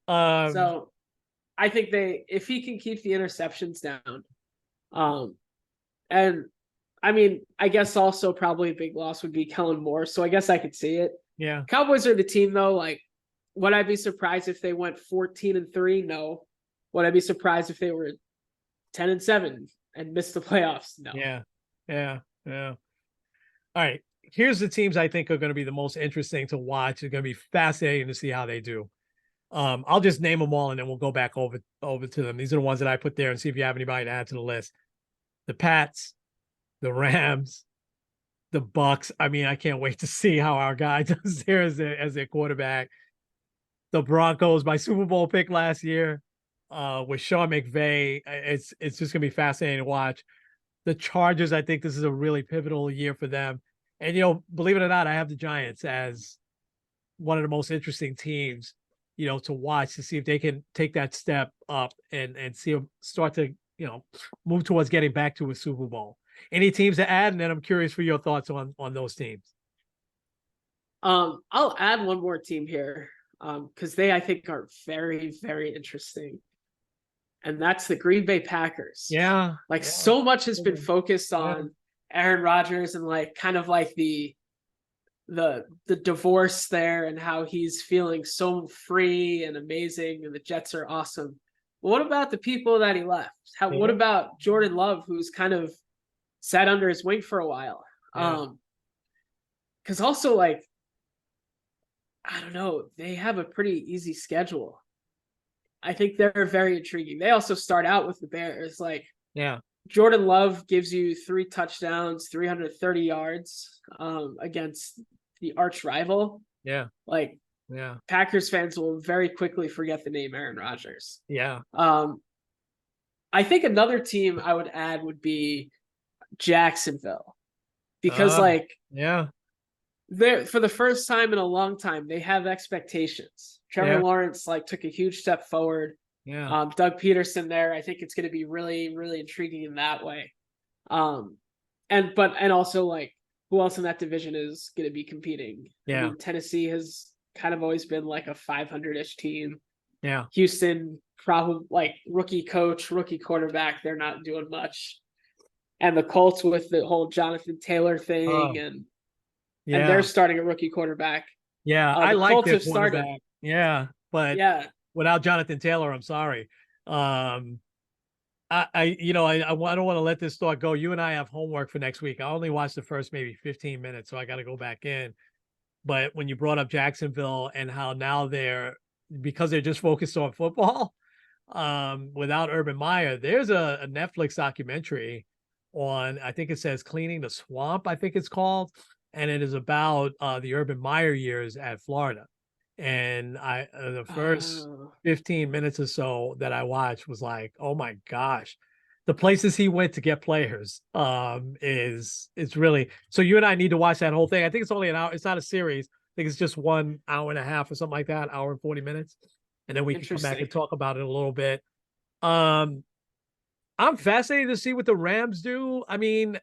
So I think if he can keep the interceptions down, and I mean, I guess also probably a big loss would be Kellen Moore. So I guess I could see it. Yeah. Cowboys are the team though. Like, would I be surprised if they went 14-3? No. Would I be surprised if they were 10-7 and missed the playoffs? No. Yeah. All right. Here's the teams I think are going to be the most interesting to watch. It's going to be fascinating to see how they do. I'll just name them all and then we'll go back over to them. These are the ones that I put there and see if you have anybody to add to the list. The Pats, the Rams, the Bucks. I mean, I can't wait to see how our guy does there as their quarterback. The Broncos, my Super Bowl pick last year, with Sean McVay. It's just gonna be fascinating to watch. The Chargers, I think this is a really pivotal year for them. And believe it or not, I have the Giants as one of the most interesting teams, to watch to see if they can take that step up and see them start to, move towards getting back to a Super Bowl. Any teams to add? And then I'm curious for your thoughts on those teams. I'll add one more team here because they, I think, are very, very interesting. And that's the Green Bay Packers. Yeah. So much has been focused on Aaron Rodgers and like kind of like the divorce there and how he's feeling so free and amazing and the Jets are awesome. But what about the people that he left? What about Jordan Love, who's kind of sat under his wing for a while? Because also like, I don't know, they have a pretty easy schedule. I think they're very intriguing. They also start out with the Bears. Jordan Love gives you 3 touchdowns, 330 yards against the arch rival. Packers fans will very quickly forget the name Aaron Rodgers. I think another team I would add would be Jacksonville. Because they're for the first time in a long time, they have expectations. Trevor Lawrence took a huge step forward. Doug Peterson there. I think it's going to be really, really intriguing in that way. And also who else in that division is going to be competing? I mean, Tennessee has kind of always been like a 500-ish team. Houston, probably rookie coach, rookie quarterback. They're not doing much. And the Colts with the whole Jonathan Taylor thing and they're starting a rookie quarterback. Yeah, I The like Colts their have started. quarterback. Yeah, but Yeah, without Jonathan Taylor, I'm sorry. I don't want to let this thought go. You and I have homework for next week. I only watched the first maybe 15 minutes, so I got to go back in. But when you brought up Jacksonville and how now because they're just focused on football, without Urban Meyer, there's a Netflix documentary on, I think it says Cleaning the Swamp, I think it's called. And it is about the Urban Meyer years at Florida. And the first 15 minutes or so that I watched was like, oh my gosh, the places he went to get players is really, so you and I need to watch that whole thing. I think it's only an hour. It's not a series. I think it's just 1 hour and a half or something like that, hour and 40 minutes. And then we can come back and talk about it a little bit. I'm fascinated to see what the Rams do. I mean,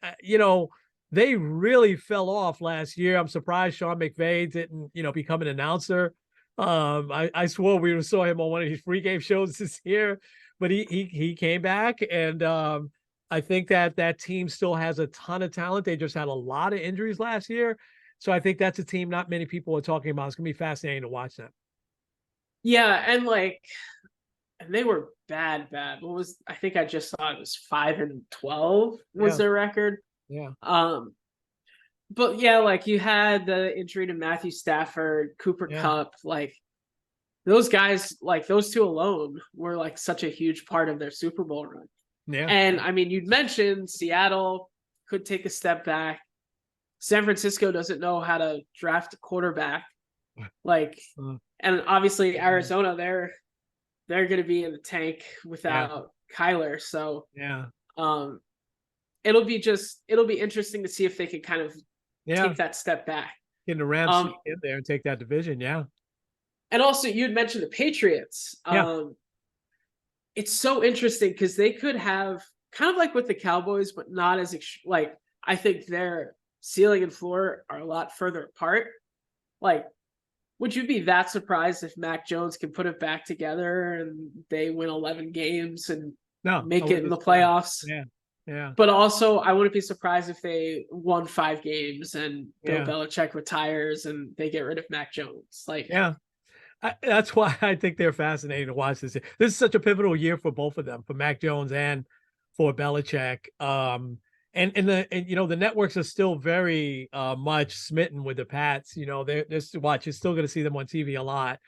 they really fell off last year. I'm surprised Sean McVay didn't, become an announcer. I swore we saw him on one of his free game shows this year, but he came back, and I think that team still has a ton of talent. They just had a lot of injuries last year, so I think that's a team not many people are talking about. It's gonna be fascinating to watch them. Yeah, and they were bad. I think I just saw it was 5-12 was their record. Yeah. But yeah, you had the injury to Matthew Stafford, Cooper Kupp, those guys, those two alone were such a huge part of their Super Bowl run. Yeah. And I mean, you'd mentioned Seattle could take a step back. San Francisco doesn't know how to draft a quarterback. And obviously Arizona, they're going to be in the tank without Kyler. So it'll be interesting to see if they can kind of take that step back. Get the Rams in there and take that division. Yeah. And also you'd mentioned the Patriots. It's so interesting because they could have kind of like with the Cowboys, but not as I think their ceiling and floor are a lot further apart. Would you be that surprised if Mac Jones can put it back together and they win 11 games and make it in the playoffs? Yeah. Yeah. But also, I wouldn't be surprised if they won 5 games and Bill Belichick retires and they get rid of Mac Jones. That's why I think they're fascinating to watch this. This is such a pivotal year for both of them, for Mac Jones and for Belichick. And the networks are still very much smitten with the Pats. They're still watch. You're still going to see them on TV a lot,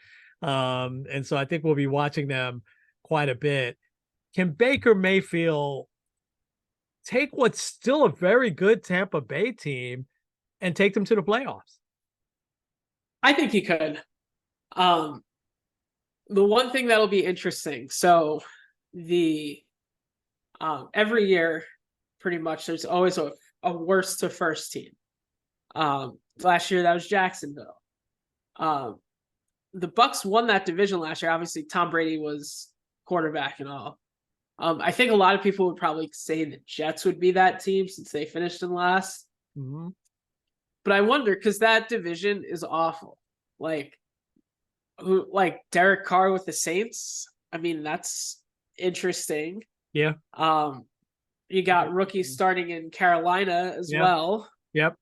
and so I think we'll be watching them quite a bit. Can Baker Mayfield take what's still a very good Tampa Bay team and take them to the playoffs? I think he could. The one thing that'll be interesting. So the every year, pretty much, there's always a worst to first team. Last year that was Jacksonville. The Bucs won that division last year. Obviously, Tom Brady was quarterback and all. I think a lot of people would probably say the Jets would be that team since they finished in last. Mm-hmm. But I wonder because that division is awful. Derek Carr with the Saints. I mean, that's interesting. Yeah. You got rookies starting in Carolina as well. Yep.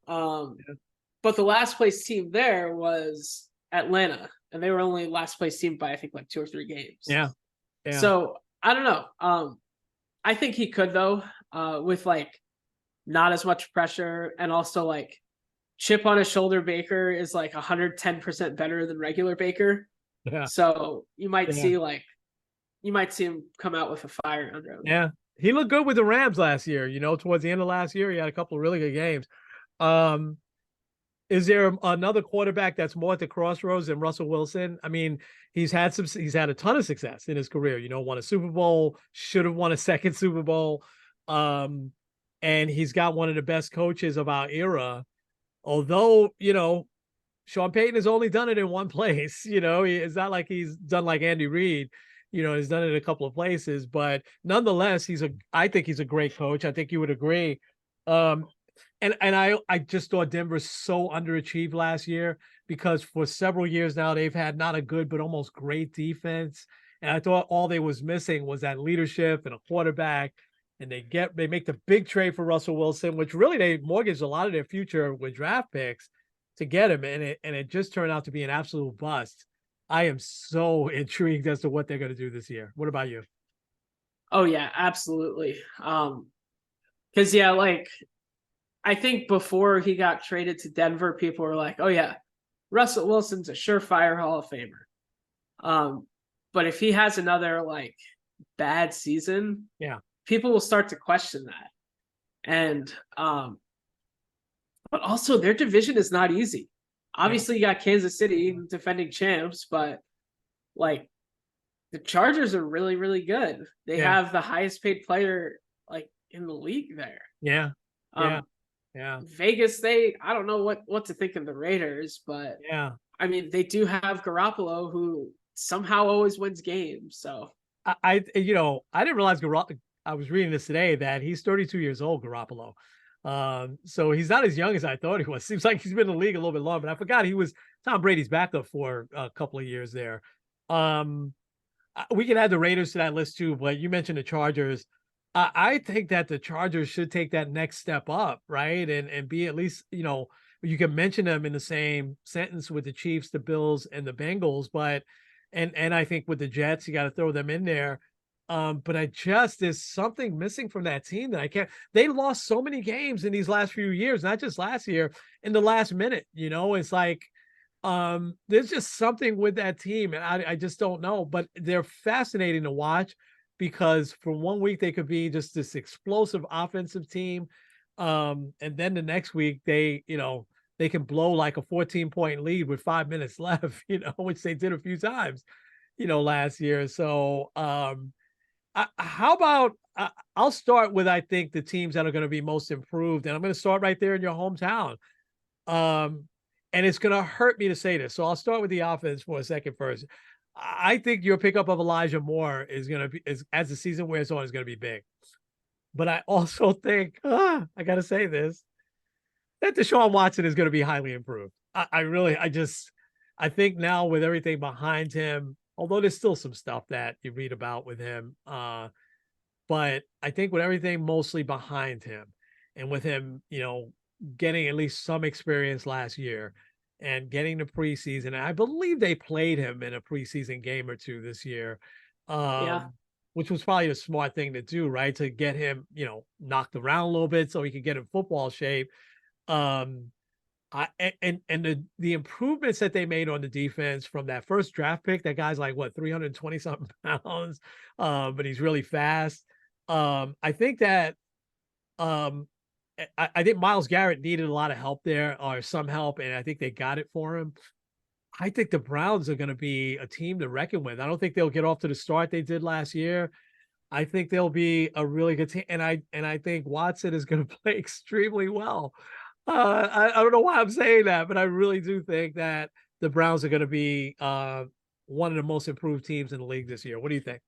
But the last place team there was Atlanta, and they were only last place team by I think 2 or 3 games. Yeah. So I don't know. I think he could though, with not as much pressure, and also chip on his shoulder. Baker is 110% better than regular Baker. Yeah. So you might see him come out with a fire under him. Yeah. He looked good with the Rams last year. Towards the end of last year, he had a couple of really good games. Is there another quarterback that's more at the crossroads than Russell Wilson? I mean, he's had a ton of success in his career. Won a Super Bowl, should have won a second Super Bowl. And he's got one of the best coaches of our era. Although, Sean Payton has only done it in one place. It's not like he's done like Andy Reid. He's done it in a couple of places, but nonetheless, I think he's a great coach. I think you would agree. And I just thought Denver so underachieved last year because for several years now they've had not a good but almost great defense. And I thought all they was missing was that leadership and a quarterback. and they make the big trade for Russell Wilson, which really they mortgaged a lot of their future with draft picks to get him, and it just turned out to be an absolute bust. I am so intrigued as to what they're going to do this year. What about you? Oh yeah, absolutely. Because yeah, like I think before he got traded to Denver, people were like, "Oh yeah, Russell Wilson's a surefire Hall of Famer." But if he has another like bad season, Yeah, people will start to question that. And but also their division is not easy. Obviously, you got Kansas City defending champs, but like the Chargers are really, really good. They have the highest paid player like in the league there. yeah, Um, yeah. Vegas, I don't know what to think of the Raiders, but Yeah. I mean they do have Garoppolo who somehow always wins games. So I didn't realize I was reading this today that he's 32 years old, Garoppolo. So he's not as young as I thought he was. Seems like he's been in the league a little bit longer, but I forgot he was Tom Brady's backup for a couple of years there. We can add the Raiders to that list too, but you mentioned the Chargers. I think that the Chargers should take that next step up, right? And be at least, you can mention them in the same sentence with the Chiefs, the Bills, and the Bengals, but and I think with the Jets, you got to throw them in there. But there's something missing from that team that I can't. They lost so many games in these last few years, not just last year, in the last minute. It's like there's just something with that team, and I just don't know. But they're fascinating to watch because for 1 week they could be just this explosive offensive team. And then the next week they can blow like a 14-point lead with 5 minutes left, which they did a few times, last year. So how about I'll start with I think the teams that are going to be most improved, and I'm going to start right there in your hometown. And it's going to hurt me to say this, so I'll start with the offense for a second first. I think your pickup of Elijah Moore is going to be, as the season wears on, is going to be big. But I also think, I got to say this, that Deshaun Watson is going to be highly improved. I think now with everything behind him, although there's still some stuff that you read about with him, but I think with everything mostly behind him and with him, getting at least some experience last year and getting the preseason, I believe they played him in a preseason game or two this year, which was probably a smart thing to do, right? To get him, knocked around a little bit so he could get in football shape. The improvements that they made on the defense from that first draft pick, that guy's like 320 something pounds, but he's really fast. I think that I think Myles Garrett needed a lot of help there, or some help, and I think they got it for him. I think the Browns are going to be a team to reckon with. I don't think they'll get off to the start they did last year. I think they'll be a really good team, and I think Watson is going to play extremely well. I don't know why I'm saying that, but I really do think that the Browns are going to be one of the most improved teams in the league this year. What do you think?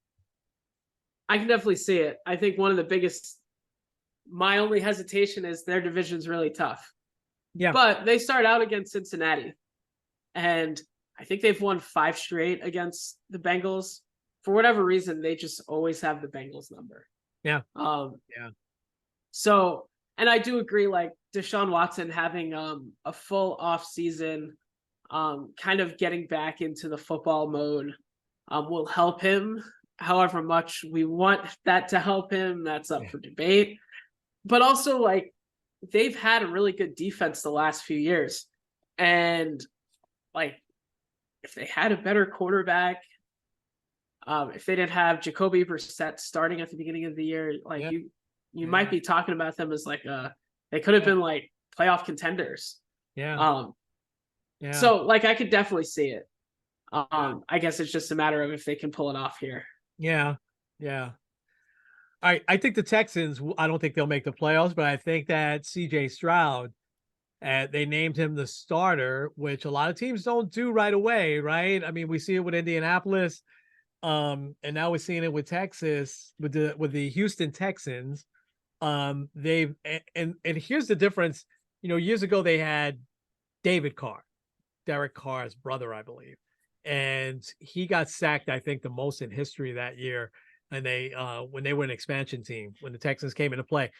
I can definitely see it. I think one of the biggest, my only hesitation is their division's really tough. Yeah. But they start out against Cincinnati, and I think they've won 5 straight against the Bengals. For whatever reason, they just always have the Bengals number. Yeah. So, and I do agree, like Deshaun Watson having a full off season, kind of getting back into the football mode, will help him. However much we want that to help him, that's up for debate. But also, like, they've had a really good defense the last few years. And, like, if they had a better quarterback, if they didn't have Jacoby Brissett starting at the beginning of the year, like, you might be talking about them as, like, they could have been, like, playoff contenders. So, like, I could definitely see it. I guess it's just a matter of if they can pull it off here. Yeah. I think the Texans, I don't think they'll make the playoffs, but I think that CJ Stroud, they named him the starter, which a lot of teams don't do right away, right? I mean, we see it with Indianapolis, and now we're seeing it with Texas, with the Houston Texans. They've and here's the difference. Years ago they had David Carr, Derek Carr's brother, I believe, and he got sacked, I think, the most in history that year. and they when they were an expansion team, when the Texans came into play.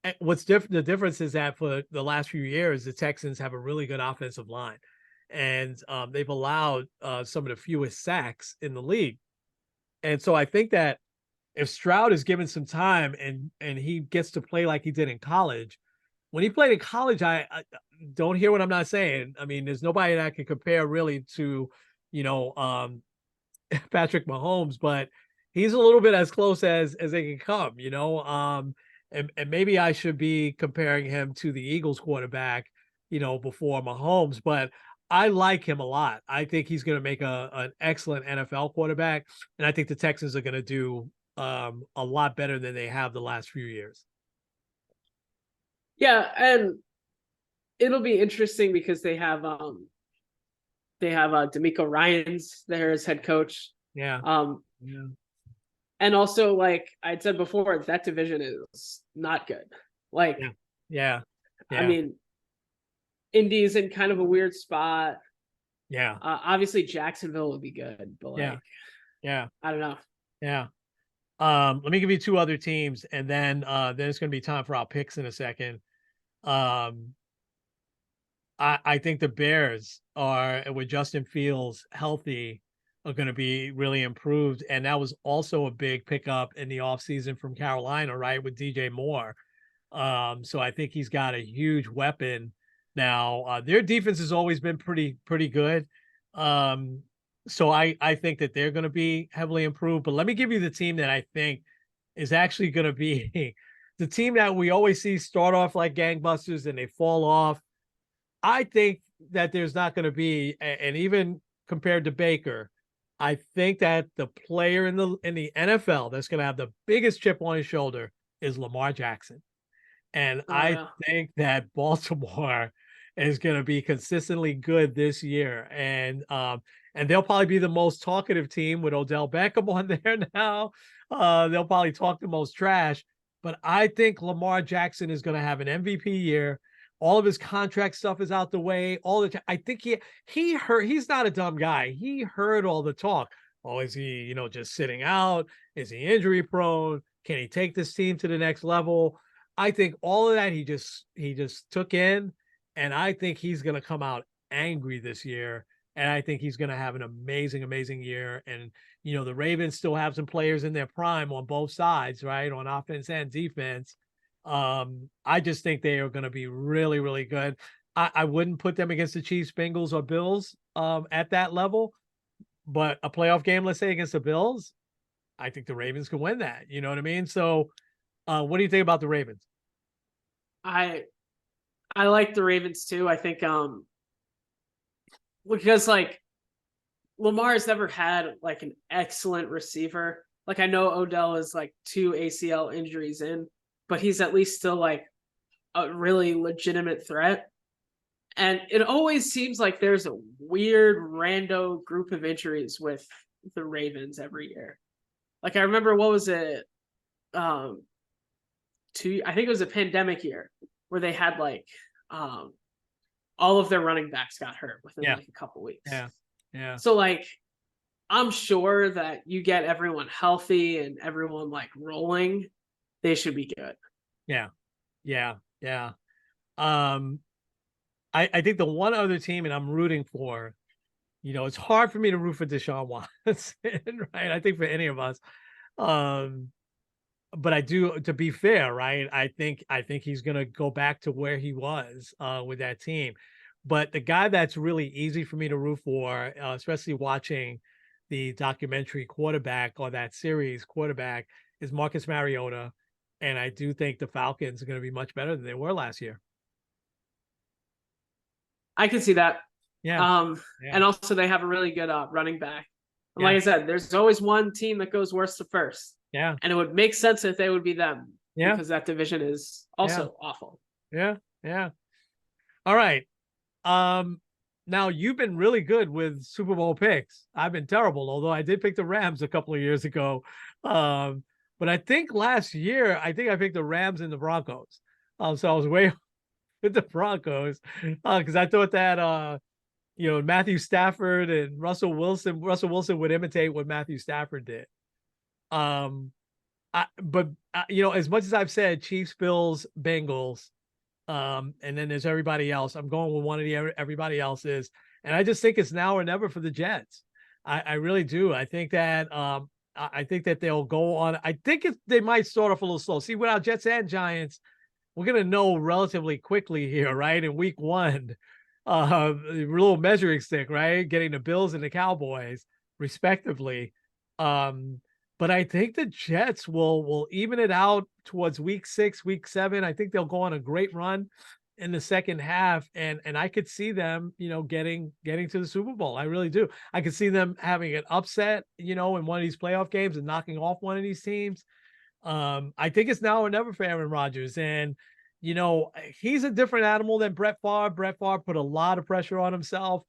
And what's different, the difference is that for the last few years, the Texans have a really good offensive line, and they've allowed some of the fewest sacks in the league. And so I think that if Stroud is given some time and he gets to play like he did in college, when he played in college, I don't hear what I'm not saying. I mean, there's nobody that can compare really to, you know, Patrick Mahomes, but he's a little bit as close as they can come, you know. And maybe I should be comparing him to the Eagles quarterback, you know, before Mahomes, but I like him a lot. I think he's going to make an excellent NFL quarterback, and I think the Texans are going to do a lot better than they have the last few years. Yeah, and it'll be interesting because they have D'Amico Ryans there as head coach. Yeah. Yeah. And also, like I'd said before, that division is not good. Like, Yeah. I mean, Indy's in kind of a weird spot. Yeah. Obviously Jacksonville would be good, but like, Yeah. I don't know. Yeah. Let me give you two other teams, and then it's going to be time for our picks in a second. I think the Bears are, with Justin Fields healthy, are going to be really improved. And that was also a big pickup in the offseason from Carolina, right, with DJ Moore. So I think he's got a huge weapon now. Their defense has always been pretty good. So I think that they're going to be heavily improved. But let me give you the team that I think is actually going to be the team that we always see start off like gangbusters and they fall off. I think that there's not going to be, and even compared to Baker, I think that the player in the NFL that's going to have the biggest chip on his shoulder is Lamar Jackson. And I think that Baltimore is going to be consistently good this year. And they'll probably be the most talkative team with Odell Beckham on there now. They'll probably talk the most trash. But I think Lamar Jackson is going to have an MVP year. All of his contract stuff is out the way. I think he heard, he's not a dumb guy. He heard all the talk. Oh, is he, just sitting out? Is he injury prone? Can he take this team to the next level? I think all of that he just took in, and I think he's going to come out angry this year. And I think he's going to have an amazing, amazing year. And, the Ravens still have some players in their prime on both sides, right? On offense and defense. I just think they are going to be really, really good. I wouldn't put them against the Chiefs, Bengals, or Bills at that level, but a playoff game, let's say against the Bills, I think the Ravens can win that. You know what I mean? So what do you think about the Ravens? I like the Ravens too. I think because like Lamar has never had like an excellent receiver. Like I know Odell is like 2 ACL injuries in, but he's at least still like a really legitimate threat. And it always seems like there's a weird rando group of injuries with the Ravens every year. Like I remember, what was it? I think it was a pandemic year where they had like all of their running backs got hurt within like a couple weeks. Yeah. So like I'm sure that you get everyone healthy and everyone like rolling, they should be good. Yeah. I think the one other team, and I'm rooting for, it's hard for me to root for Deshaun Watson, right? I think for any of us. But I do, to be fair, right? I think he's going to go back to where he was with that team. But the guy that's really easy for me to root for, especially watching the documentary Quarterback or that series Quarterback, is Marcus Mariota. And I do think the Falcons are going to be much better than they were last year. I can see that. Yeah. And also they have a really good running back. And like I said, there's always one team that goes worst to first. Yeah. And it would make sense if they would be them. Yeah. Because that division is also awful. Yeah. All right. Now you've been really good with Super Bowl picks. I've been terrible, although I did pick the Rams a couple of years ago. But I think last year, I picked the Rams and the Broncos. So I was way with the Broncos because I thought that, Matthew Stafford and Russell Wilson would imitate what Matthew Stafford did. But you know, as much as I've said Chiefs, Bills, Bengals, and then there's everybody else. I'm going with one of the everybody else's, and I just think it's now or never for the Jets. I really do. I think that I think that they'll go on. I think they might start off a little slow. See, without Jets and Giants, we're gonna know relatively quickly here, right? In week one, a little measuring stick, right? Getting the Bills and the Cowboys, respectively. Um, but I think the Jets will even it out towards week 6, week 7. I think they'll go on a great run in the second half, and I could see them, you know, getting to the Super Bowl. I really do. I could see them having an upset, you know, in one of these playoff games and knocking off one of these teams. I think it's now or never for Aaron Rodgers, and you know, he's a different animal than Brett Favre. Brett Favre put a lot of pressure on himself.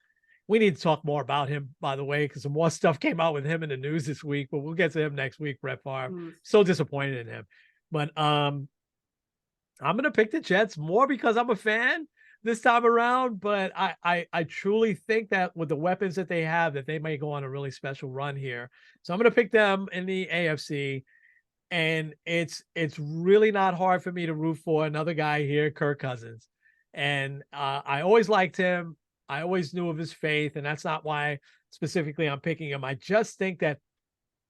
We need to talk more about him, by the way, because some more stuff came out with him in the news this week, but we'll get to him next week. Brett Favre, so disappointed in him. But I'm gonna pick the Jets more because I'm a fan this time around. But I truly think that with the weapons that they have, that they may go on a really special run here. So I'm gonna pick them in the AFC. And it's really not hard for me to root for another guy here, Kirk Cousins. And I always liked him. I always knew of his faith, and that's not why specifically I'm picking him. I just think that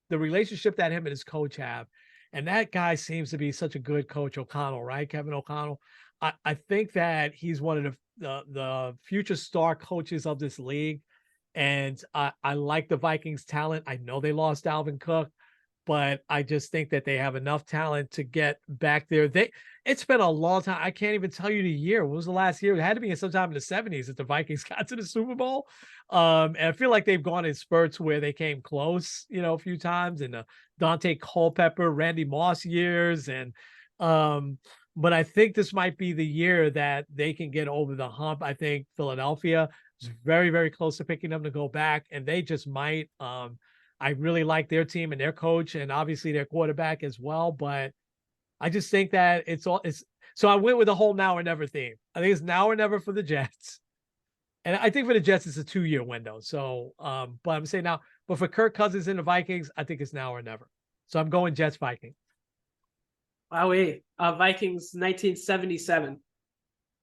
the relationship that him and his coach have, and that guy seems to be such a good coach, O'Connell, right? Kevin O'Connell. I think that he's one of the future star coaches of this league. And I like the Vikings talent. I know they lost Dalvin Cook, but I just think that they have enough talent to get back there. It's been a long time. I can't even tell you the year. When was the last year? It had to be sometime in the 70s that the Vikings got to the Super Bowl. And I feel like they've gone in spurts where they came close, you know, a few times in the Dante Culpepper, Randy Moss years. And but I think this might be the year that they can get over the hump. I think Philadelphia is very, very close to picking them to go back, and they just might. I really like their team and their coach, and obviously their quarterback as well. But I just think that it's so I went with the whole now or never theme. I think it's now or never for the Jets. And I think for the Jets, it's a 2-year window. So, but I'm saying now, but for Kirk Cousins and the Vikings, I think it's now or never. So I'm going Jets Vikings. Wowee. Vikings 1977.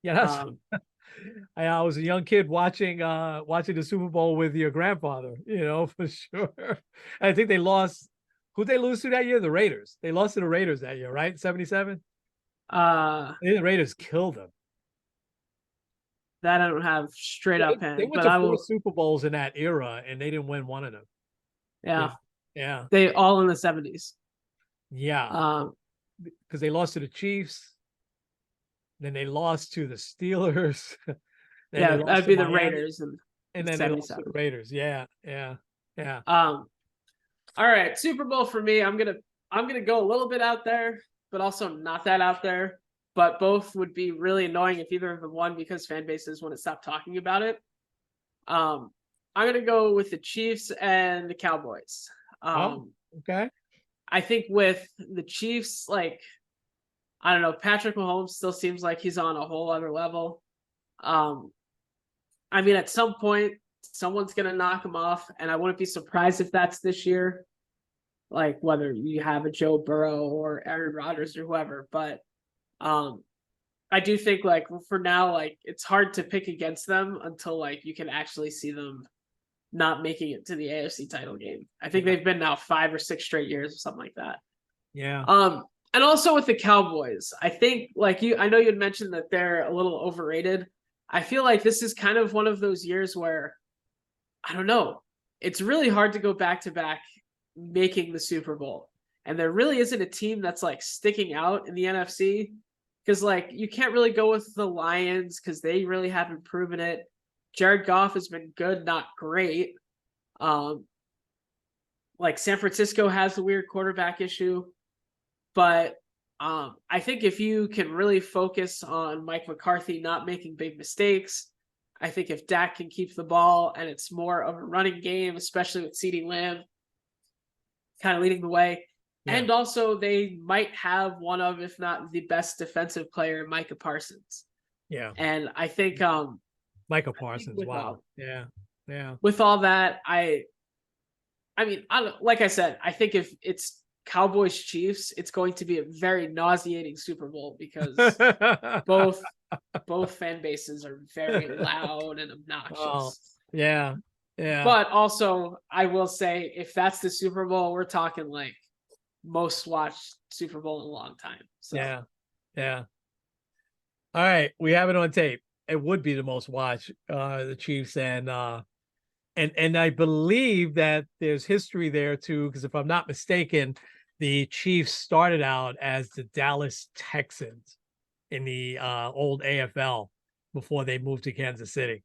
Yeah, that's I was a young kid watching the Super Bowl with your grandfather, you know, for sure. I think they lost. Who'd they lose to that year? The Raiders. They lost to the Raiders that year, right? 77. The Raiders killed them. That I don't have straight up They hand, went but to I 4 will. Super Bowls in that era, and they didn't win one of them. Yeah, Yeah, they all in the 70s. yeah. Because they lost to the Chiefs, then they lost to the Steelers. Yeah, that'd be the Raiders, and then they lost to the Raiders. Yeah. All right, Super Bowl for me. I'm gonna go a little bit out there, but also not that out there. But both would be really annoying if either of them won because fan bases want to stop talking about it. I'm gonna go with the Chiefs and the Cowboys. Okay. I think with the Chiefs, like, I don't know, Patrick Mahomes still seems like he's on a whole other level. I mean, at some point, someone's going to knock him off, and I wouldn't be surprised if that's this year, like whether you have a Joe Burrow or Aaron Rodgers or whoever. But I do think, like, for now, like, it's hard to pick against them until, like, you can actually see them not making it to the AFC title game. I think they've been now 5 or 6 straight years or something like that. Yeah. And also with the Cowboys, I think, like, I know you had mentioned that they're a little overrated. I feel like this is kind of one of those years where, I don't know, it's really hard to go back to back making the Super Bowl. And there really isn't a team that's like sticking out in the NFC, because like you can't really go with the Lions because they really haven't proven it. Jared Goff has been good, not great. Like San Francisco has the weird quarterback issue, but I think if you can really focus on Mike McCarthy not making big mistakes, I think if Dak can keep the ball and it's more of a running game, especially with CeeDee Lamb kind of leading the way. Yeah. And also they might have one of, if not the best defensive player, Micah Parsons. Yeah. And I think Micah Parsons, wow. Yeah. With all that, I mean, like I said, I think if it's Cowboys Chiefs, it's going to be a very nauseating Super Bowl because both fan bases are very loud and Oh, obnoxious. yeah. Yeah. But also, I will say, if that's the Super Bowl, we're talking like most watched Super Bowl in a long time. So Yeah. Yeah. All right. We have it on tape. It would be the most watched, the Chiefs and I believe that there's history there too, because if I'm not mistaken, the Chiefs started out as the Dallas Texans in the old AFL before they moved to Kansas City.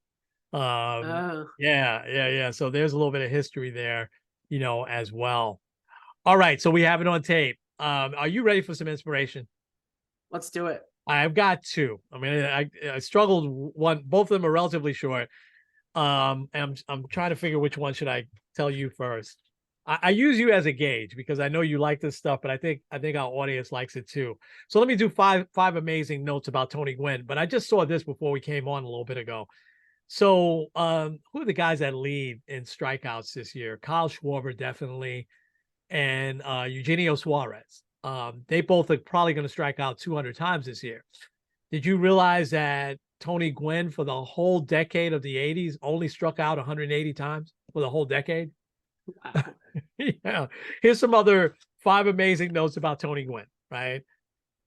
uh, Yeah. So there's a little bit of history there, as well. All right, so we have it on tape. Are you ready for some inspiration? let's do it. I've got two. I mean, I struggled one. Both of them are relatively short. And I'm trying to figure which one should I tell you first. I use you as a gauge because I know you like this stuff, but I think our audience likes it too. So let me do five amazing notes about Tony Gwynn. But I just saw this before we came on a little bit ago. So who are the guys that lead in strikeouts this year? Kyle Schwarber, definitely, and Eugenio Suarez. They both are probably going to strike out 200 times this year. Did you realize that Tony Gwynn for the whole decade of the 80s only struck out 180 times for the whole decade? Wow. Yeah. Here's some other 5 amazing notes about Tony Gwynn, right?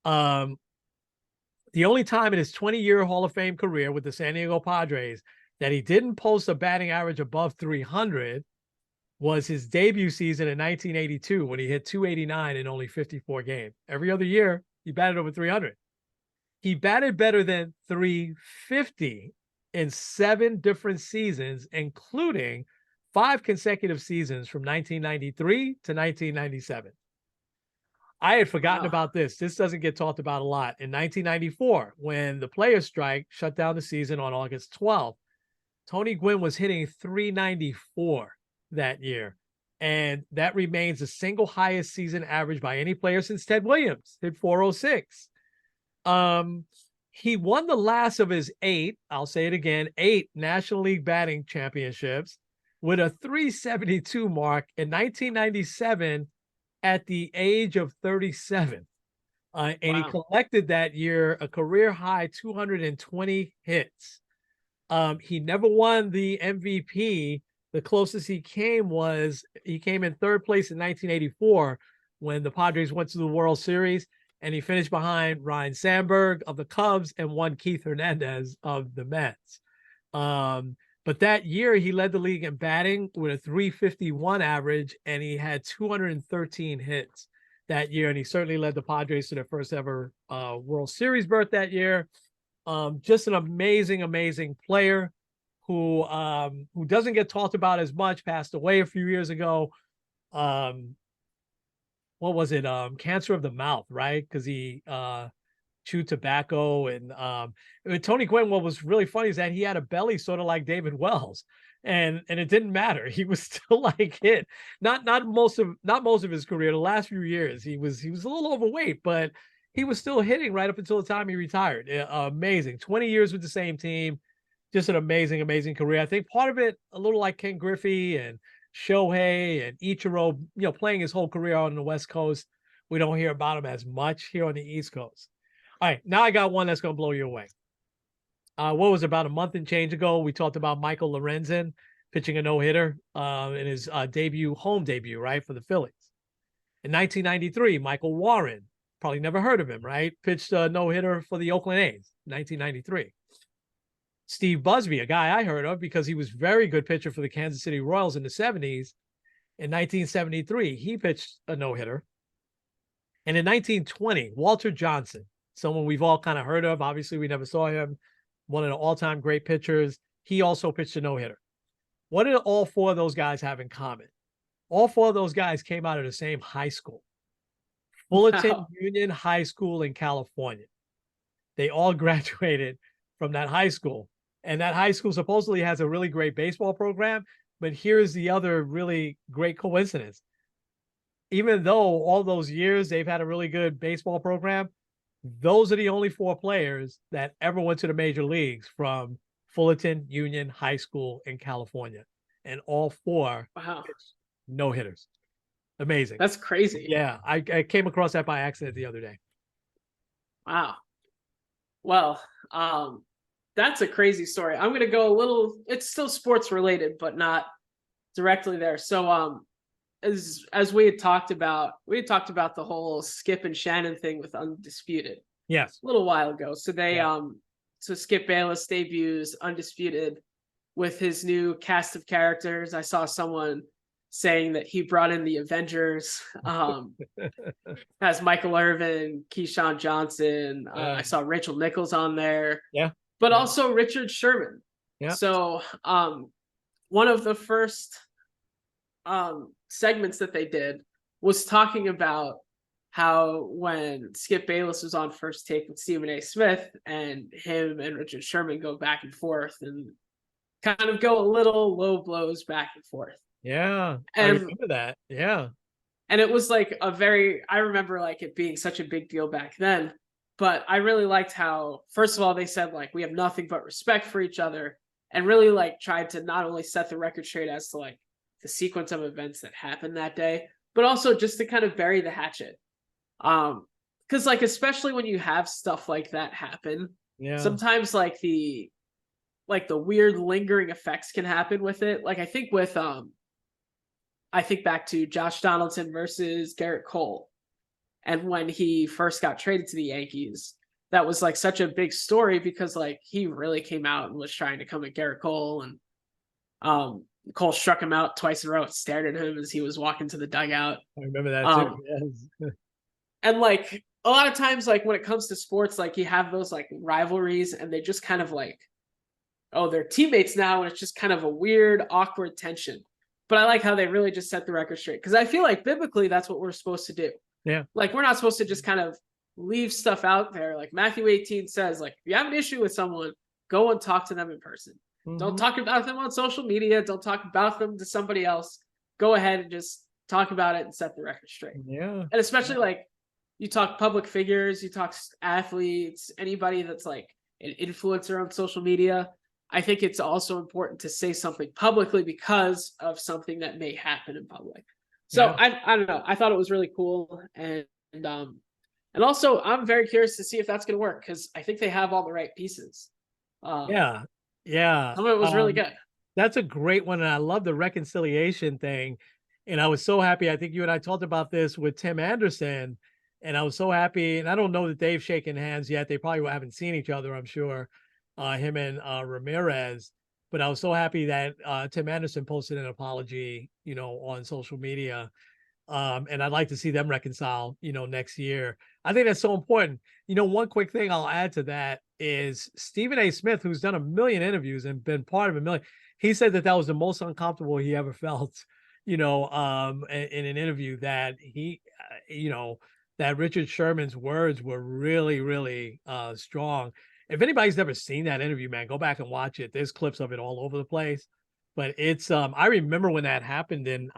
The only time in his 20-year Hall of Fame career with the San Diego Padres that he didn't post a batting average above 300 was his debut season in 1982 when he hit 289 in only 54 games. Every other year, he batted over 300. He batted better than 350 in 7 different seasons, including 5 consecutive seasons from 1993 to 1997. I had forgotten about this. This doesn't get talked about a lot. In 1994, when the players' strike shut down the season on August 12th, Tony Gwynn was hitting 394 that year. And that remains the single highest season average by any player since Ted Williams, hit 406. He won the last of his 8, I'll say it again, 8 National League batting championships with a 372 mark in 1997 at the age of 37. And he collected that year a career high 220 hits. He never won the MVP. The closest he came in 3rd place in 1984 when the Padres went to the World Series, and he finished behind Ryan Sandberg of the Cubs and one Keith Hernandez of the Mets. But that year he led the league in batting with a 351 average, and he had 213 hits that year. And he certainly led the Padres to their first ever World Series berth that year. Just an amazing, amazing player who doesn't get talked about as much, passed away a few years ago. What was it? Cancer of the mouth, right? Because he chewed tobacco. And Tony Gwynn, what was really funny is that he had a belly sort of like David Wells. And it didn't matter. He was still like hit. Not most of his career. The last few years, he was a little overweight, but he was still hitting right up until the time he retired. Amazing. 20 years with the same team. Just an amazing, amazing career. I think part of it, a little like Ken Griffey and Shohei and Ichiro, playing his whole career on the West Coast. We don't hear about him as much here on the East Coast. All right, now I got one that's going to blow you away. What was it, about a month and change ago, we talked about Michael Lorenzen pitching a no-hitter in his home debut, right, for the Phillies. In 1993, Michael Warren, probably never heard of him, right, pitched a no-hitter for the Oakland A's, 1993. Steve Busby, a guy I heard of because he was very good pitcher for the Kansas City Royals in the 70s. In 1973, he pitched a no-hitter. And in 1920, Walter Johnson, someone we've all kind of heard of. Obviously, we never saw him. One of the all-time great pitchers. He also pitched a no-hitter. What did all 4 of those guys have in common? All 4 of those guys came out of the same high school. Fullerton Union High School in California. They all graduated from that high school. And that high school supposedly has a really great baseball program. But here's the other really great coincidence. Even though all those years they've had a really good baseball program, those are the only 4 players that ever went to the major leagues from Fullerton Union High School in California. And all 4 no-hitters. Amazing. That's crazy. Yeah, I came across that by accident the other day. Wow. Well, that's a crazy story. I'm gonna go a little. It's still sports related, but not directly there. So, as we had talked about, the whole Skip and Shannon thing with Undisputed Yes. a little while ago. So they Yeah. so Skip Bayless debuts Undisputed with his new cast of characters. I saw someone saying that he brought in the Avengers, has Michael Irvin, Keyshawn Johnson. I saw Rachel Nichols on there, Yeah. but Yeah. also Richard Sherman. Yeah. So one of the first segments that they did was talking about how when Skip Bayless was on First Take with Stephen A. Smith, and him and Richard Sherman go back and forth and kind of go a little low blows back and forth. Yeah. I And remember that. Yeah. and it was like I remember like it being such a big deal back then, but I really liked how, first of all, they said like we have nothing but respect for each other, and really like tried to not only set the record straight as to like the sequence of events that happened that day, but also just to kind of bury the hatchet. Because like especially when you have stuff like that happen, Yeah. sometimes like the weird lingering effects can happen with it. Like I think with I think back to Josh Donaldson versus Garrett Cole, and when he first got traded to the Yankees, that was like such a big story because like he really came out and was trying to come at Garrett Cole, and Cole struck him out twice in a row and stared at him as he was walking to the dugout. I remember that too. Yes. And like a lot of times, like when it comes to sports, like you have those like rivalries and they just kind of like, oh, they're teammates now. And it's just kind of a weird, awkward tension. But I like how they really just set the record straight. Because I feel like biblically, that's what we're supposed to do. Yeah. Like we're not supposed to just kind of leave stuff out there. Like Matthew 18 says, like, if you have an issue with someone, go and talk to them in person. Mhm. Don't talk about them on social media. Don't talk about them to somebody else. Go ahead and just talk about it and set the record straight. Yeah. And especially like you talk public figures, you talk athletes, anybody that's like an influencer on social media. I think it's also important to say something publicly because of something that may happen in public. So Yeah. I don't know. I thought it was really cool, and also I'm very curious to see if that's going to work because I think they have all the right pieces. Yeah. Yeah. Some of it was really good. That's a great one. And I love the reconciliation thing. And I was so happy. I think you and I talked about this with Tim Anderson. And I was so happy. And I don't know that they've shaken hands yet. They probably haven't seen each other, I'm sure, him and Ramirez. But I was so happy that Tim Anderson posted an apology, on social media. And I'd like to see them reconcile, next year. I think that's so important. One quick thing I'll add to that is Stephen A. Smith, who's done a million interviews and been part of a million, he said that was the most uncomfortable he ever felt, in an interview, that he, that Richard Sherman's words were really, really strong. If anybody's never seen that interview, man, go back and watch it. There's clips of it all over the place. But it's, I remember when that happened, and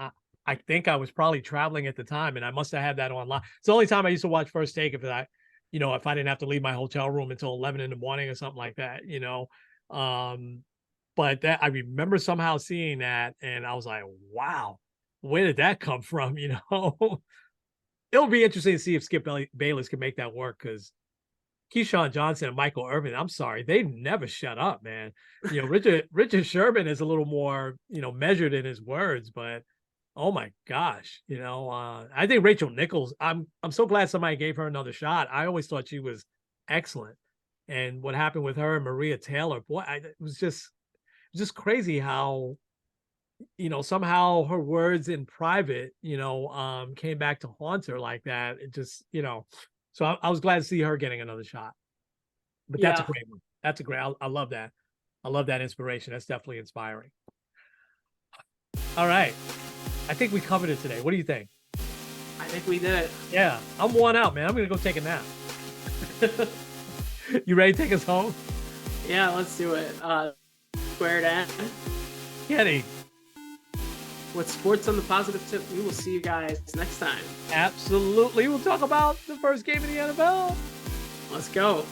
I think I was probably traveling at the time, and I must have had that online. It's the only time I used to watch First Take if I didn't have to leave my hotel room until 11 in the morning or something like that, But that I remember somehow seeing that, and I was like, wow, where did that come from? It'll be interesting to see if Skip Bayless can make that work, because Keyshawn Johnson and Michael Irvin, I'm sorry, they never shut up, man. Richard Sherman is a little more, measured in his words, but oh my gosh, I think Rachel Nichols, I'm so glad somebody gave her another shot. I always thought she was excellent. And what happened with her and Maria Taylor, boy, it was just crazy how, somehow her words in private, came back to haunt her like that. It just, so I was glad to see her getting another shot. But that's a great one. That's a great, I love that. I love that inspiration. That's definitely inspiring. All right. I think we covered it today. What do you think? I think we did it. Yeah, I'm worn out, man. I'm going to go take a nap. You ready to take us home? Yeah, let's do it. Squared and Kenny. With sports on the positive tip, we will see you guys next time. Absolutely. We'll talk about the first game of the NFL. Let's go.